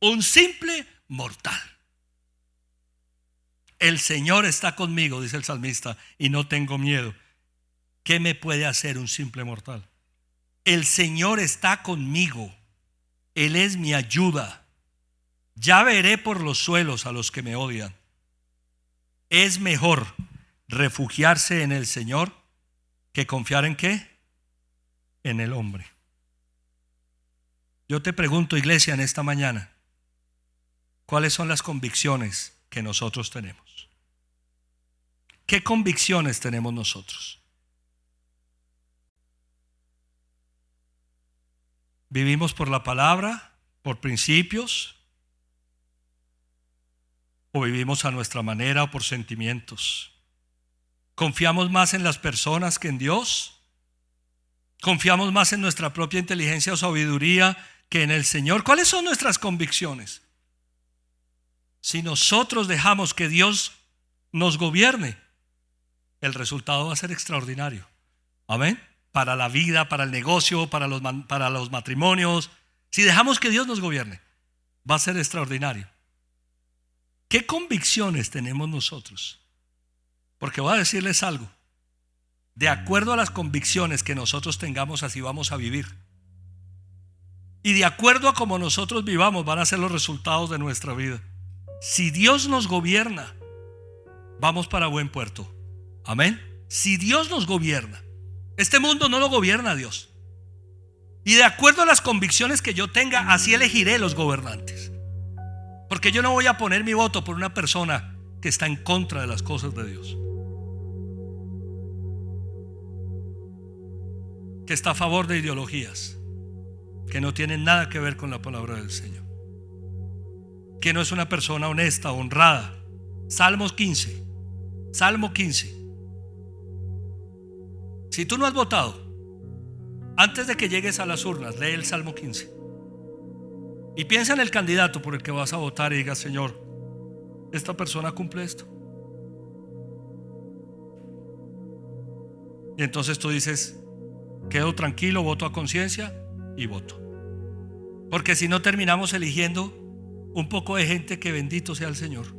Un simple mortal. El Señor está conmigo, dice el salmista, y no tengo miedo. ¿Qué me puede hacer un simple mortal? El Señor está conmigo. Él es mi ayuda. Ya veré por los suelos a los que me odian. Es mejor refugiarse en el Señor que confiar en ¿qué? En el hombre. Yo te pregunto, iglesia, en esta mañana, ¿cuáles son las convicciones que nosotros tenemos? ¿Qué convicciones tenemos nosotros? ¿Vivimos por la palabra, por principios? ¿O vivimos a nuestra manera o por sentimientos? ¿Confiamos más en las personas que en Dios? ¿Confiamos más en nuestra propia inteligencia o sabiduría que en el Señor? ¿Cuáles son nuestras convicciones? Si nosotros dejamos que Dios nos gobierne, el resultado va a ser extraordinario. Amén. Para la vida, para el negocio, para los matrimonios. Si dejamos que Dios nos gobierne, va a ser extraordinario. ¿Qué convicciones tenemos nosotros? Porque voy a decirles algo. De acuerdo a las convicciones que nosotros tengamos, así vamos a vivir. Y de acuerdo a cómo nosotros vivamos, van a ser los resultados de nuestra vida. Si Dios nos gobierna, vamos para buen puerto. Amén. Si Dios nos gobierna, este mundo no lo gobierna Dios. Y de acuerdo a las convicciones que yo tenga, así elegiré los gobernantes. Porque yo no voy a poner mi voto por una persona que está en contra de las cosas de Dios, que está a favor de ideologías que no tienen nada que ver con la palabra del Señor, que no es una persona honesta, honrada. Salmo 15. Si tú no has votado, antes de que llegues a las urnas, lee el Salmo 15 y piensa en el candidato por el que vas a votar y diga: Señor, esta persona cumple esto. Y entonces tú dices: quedo tranquilo, voto a conciencia y voto. Porque si no, terminamos eligiendo un poco de gente que bendito sea el Señor.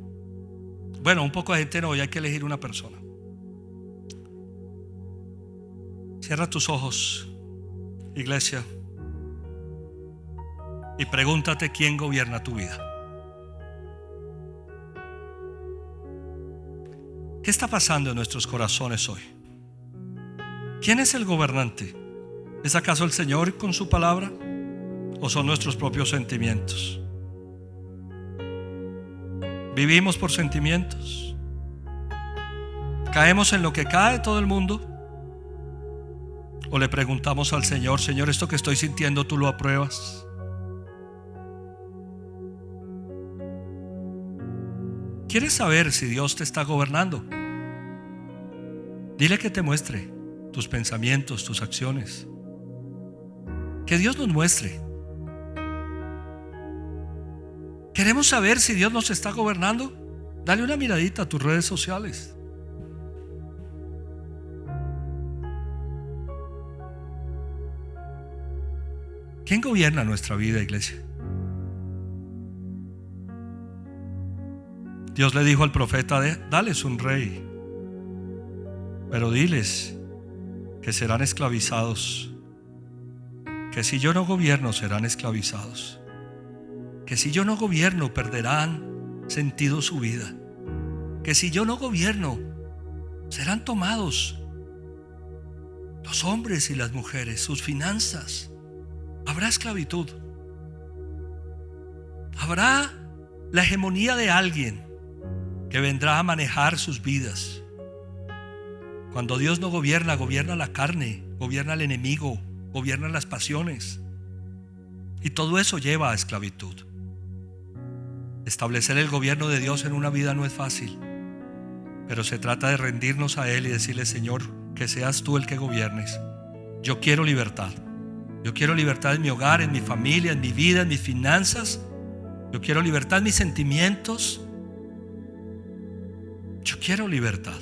Bueno, un poco de gente no, hay que elegir una persona. Cierra tus ojos, iglesia, y pregúntate quién gobierna tu vida. ¿Qué está pasando en nuestros corazones hoy? ¿Quién es el gobernante? ¿Es acaso el Señor con su palabra? ¿O son nuestros propios sentimientos? ¿Vivimos por sentimientos? ¿Caemos en lo que cae todo el mundo? ¿O le preguntamos al Señor: Señor, esto que estoy sintiendo, ¿tú lo apruebas? ¿Quieres saber si Dios te está gobernando? Dile que te muestre tus pensamientos, tus acciones. Que Dios nos muestre. ¿Queremos saber si Dios nos está gobernando? Dale una miradita a tus redes sociales. ¿Quién gobierna nuestra vida, iglesia? Dios le dijo al profeta: dales un rey, pero diles que serán esclavizados, que si yo no gobierno serán esclavizados, que si yo no gobierno perderán sentido su vida, que si yo no gobierno serán tomados los hombres y las mujeres, sus finanzas. Habrá esclavitud, habrá la hegemonía de alguien que vendrá a manejar sus vidas. Cuando Dios no gobierna, gobierna la carne, gobierna el enemigo, gobierna las pasiones. Y todo eso lleva a esclavitud. Establecer el gobierno de Dios en una vida no es fácil, pero se trata de rendirnos a Él y decirle: Señor, que seas tú el que gobiernes. Yo quiero libertad. Yo quiero libertad en mi hogar, en mi familia, en mi vida, en mis finanzas. Yo quiero libertad en mis sentimientos. Yo quiero libertad.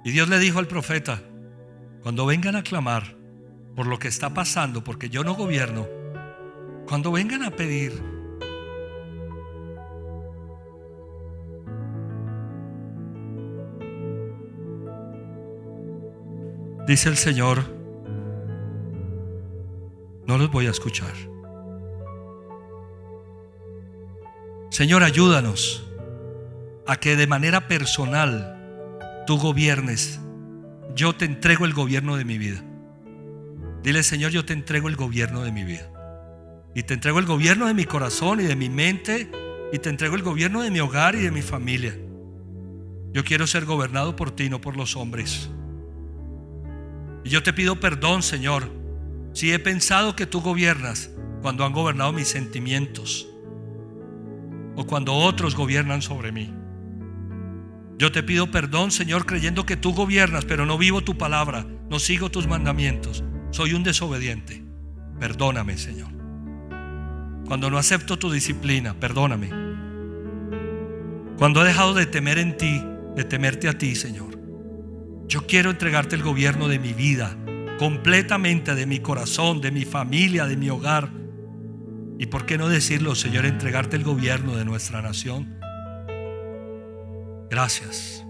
Y Dios le dijo al profeta: cuando vengan a clamar por lo que está pasando, porque yo no gobierno, cuando vengan a pedir, dice el Señor, no los voy a escuchar. Señor, ayúdanos a que de manera personal tú gobiernes. Yo te entrego el gobierno de mi vida. Dile: Señor, yo te entrego el gobierno de mi vida. Y te entrego el gobierno de mi corazón y de mi mente. Y te entrego el gobierno de mi hogar y de mi familia. Yo quiero ser gobernado por ti, no por los hombres. Y yo te pido perdón, Señor, si he pensado que tú gobiernas cuando han gobernado mis sentimientos, o cuando otros gobiernan sobre mí. Yo te pido perdón, Señor, creyendo que tú gobiernas, pero no vivo tu palabra, no sigo tus mandamientos. Soy un desobediente. Perdóname, Señor. Cuando no acepto tu disciplina, perdóname. Cuando he dejado de temer en ti, de temerte a ti, Señor. Yo quiero entregarte el gobierno de mi vida, completamente, de mi corazón, de mi familia, de mi hogar. Y por qué no decirlo, Señor, entregarte el gobierno de nuestra nación. Gracias.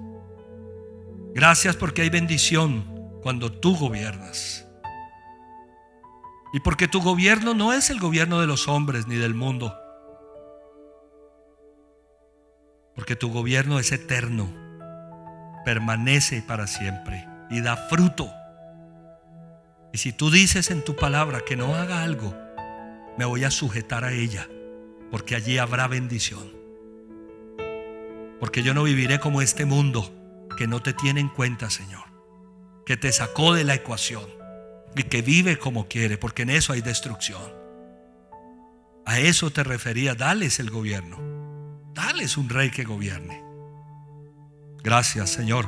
Gracias porque hay bendición cuando tú gobiernas. Y porque tu gobierno no es el gobierno de los hombres ni del mundo. Porque tu gobierno es eterno, permanece para siempre y da fruto. Y si tú dices en tu palabra que no haga algo, me voy a sujetar a ella, porque allí habrá bendición. Porque yo no viviré como este mundo que no te tiene en cuenta, Señor, que te sacó de la ecuación y que vive como quiere, porque en eso hay destrucción. A eso te refería: dales el gobierno, dales un rey que gobierne. Gracias, Señor,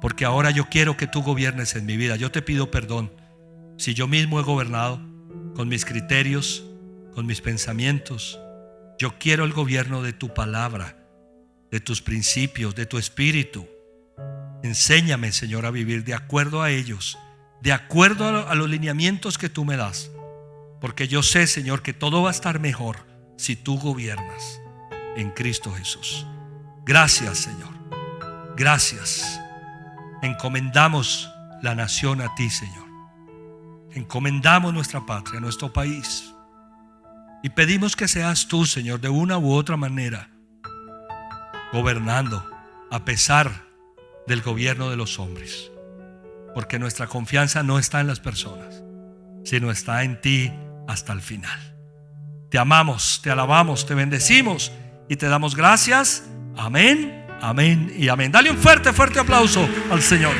porque ahora yo quiero que tú gobiernes en mi vida. Yo te pido perdón si yo mismo he gobernado con mis criterios, con mis pensamientos. Yo quiero el gobierno de tu palabra, de tus principios, de tu espíritu. Enséñame, Señor, a vivir de acuerdo a ellos, de acuerdo a los lineamientos que tú me das, porque yo sé, Señor, que todo va a estar mejor si tú gobiernas en Cristo Jesús. Gracias, Señor. Gracias. Encomendamos la nación a ti, Señor. Encomendamos nuestra patria, nuestro país, y pedimos que seas tú, Señor, de una u otra manera gobernando a pesar del gobierno de los hombres, porque nuestra confianza no está en las personas, sino está en ti hasta el final. Te amamos, te alabamos, te bendecimos y te damos gracias. Amén, amén y amén. Dale un fuerte, fuerte aplauso al Señor.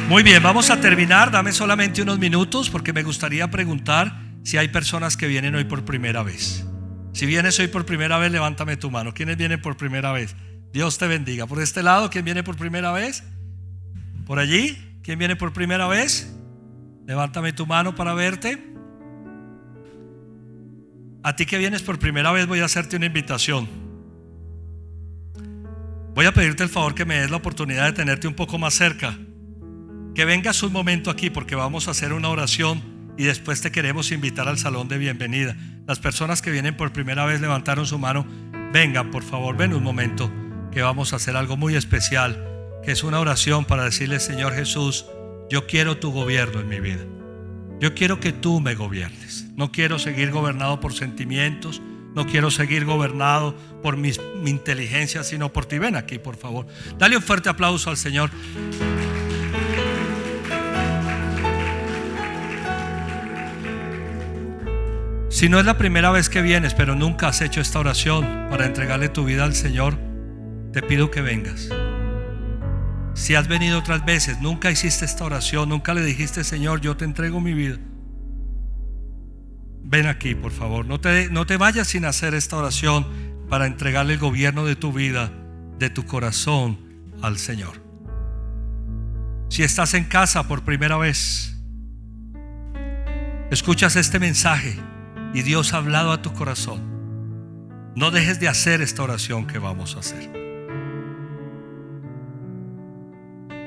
Muy bien, vamos a terminar. Dame solamente unos minutos porque me gustaría preguntar si hay personas que vienen hoy por primera vez. Si vienes hoy por primera vez, levántame tu mano. ¿Quiénes vienen por primera vez? Dios te bendiga. Por este lado, ¿quién viene por primera vez? Por allí, ¿quién viene por primera vez? Levántame tu mano para verte. A ti que vienes por primera vez, voy a hacerte una invitación. Voy a pedirte el favor que me des la oportunidad de tenerte un poco más cerca. Que vengas un momento aquí porque vamos a hacer una oración y después te queremos invitar al salón de bienvenida. Las personas que vienen por primera vez levantaron su mano. Vengan, por favor, ven un momento que vamos a hacer algo muy especial, que es una oración para decirle: Señor Jesús, yo quiero tu gobierno en mi vida. Yo quiero que tú me gobiernes. No quiero seguir gobernado por sentimientos. No quiero seguir gobernado por mi inteligencia, sino por ti. Ven aquí, por favor. Dale un fuerte aplauso al Señor. Si no es la primera vez que vienes, pero nunca has hecho esta oración para entregarle tu vida al Señor, te pido que vengas. Si has venido otras veces, nunca hiciste esta oración, nunca le dijiste: Señor, yo te entrego mi vida, ven aquí, por favor. No te vayas sin hacer esta oración para entregarle el gobierno de tu vida, de tu corazón al Señor. Si estás en casa por primera vez, escuchas este mensaje y Dios ha hablado a tu corazón, no dejes de hacer esta oración que vamos a hacer.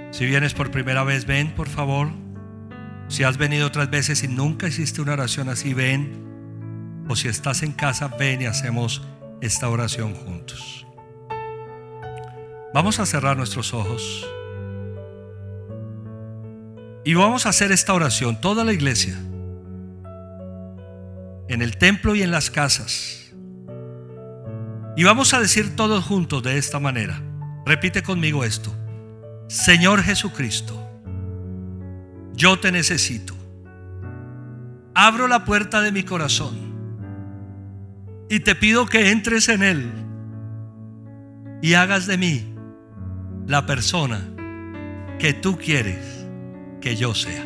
Si vienes por primera vez, ven, por favor. Si has venido otras veces y nunca hiciste una oración así, ven. O si estás en casa, ven y hacemos esta oración juntos. Vamos a cerrar nuestros ojos y vamos a hacer esta oración, toda la iglesia, en el templo y en las casas. Y vamos a decir todos juntos de esta manera. Repite conmigo esto: Señor Jesucristo, yo te necesito. Abro la puerta de mi corazón y te pido que entres en él y hagas de mí la persona que tú quieres que yo sea.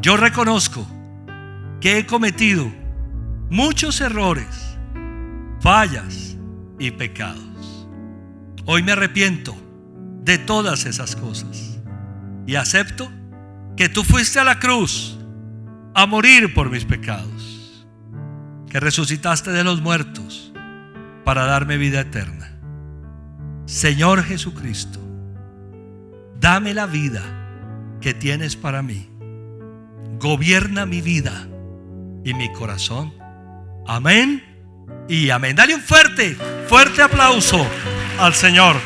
Yo reconozco que he cometido muchos errores, fallas y pecados. Hoy me arrepiento de todas esas cosas y acepto que tú fuiste a la cruz a morir por mis pecados, que resucitaste de los muertos para darme vida eterna. Señor Jesucristo, dame la vida que tienes para mí. Gobierna mi vida y mi corazón. Amén y amén. Dale un fuerte aplauso al Señor.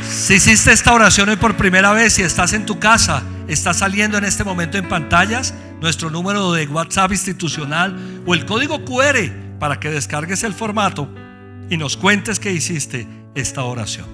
Si hiciste esta oración hoy por primera vez y estás en tu casa, está saliendo en este momento en pantallas nuestro número de WhatsApp institucional o el código QR para que descargues el formato y nos cuentes que hiciste esta oración.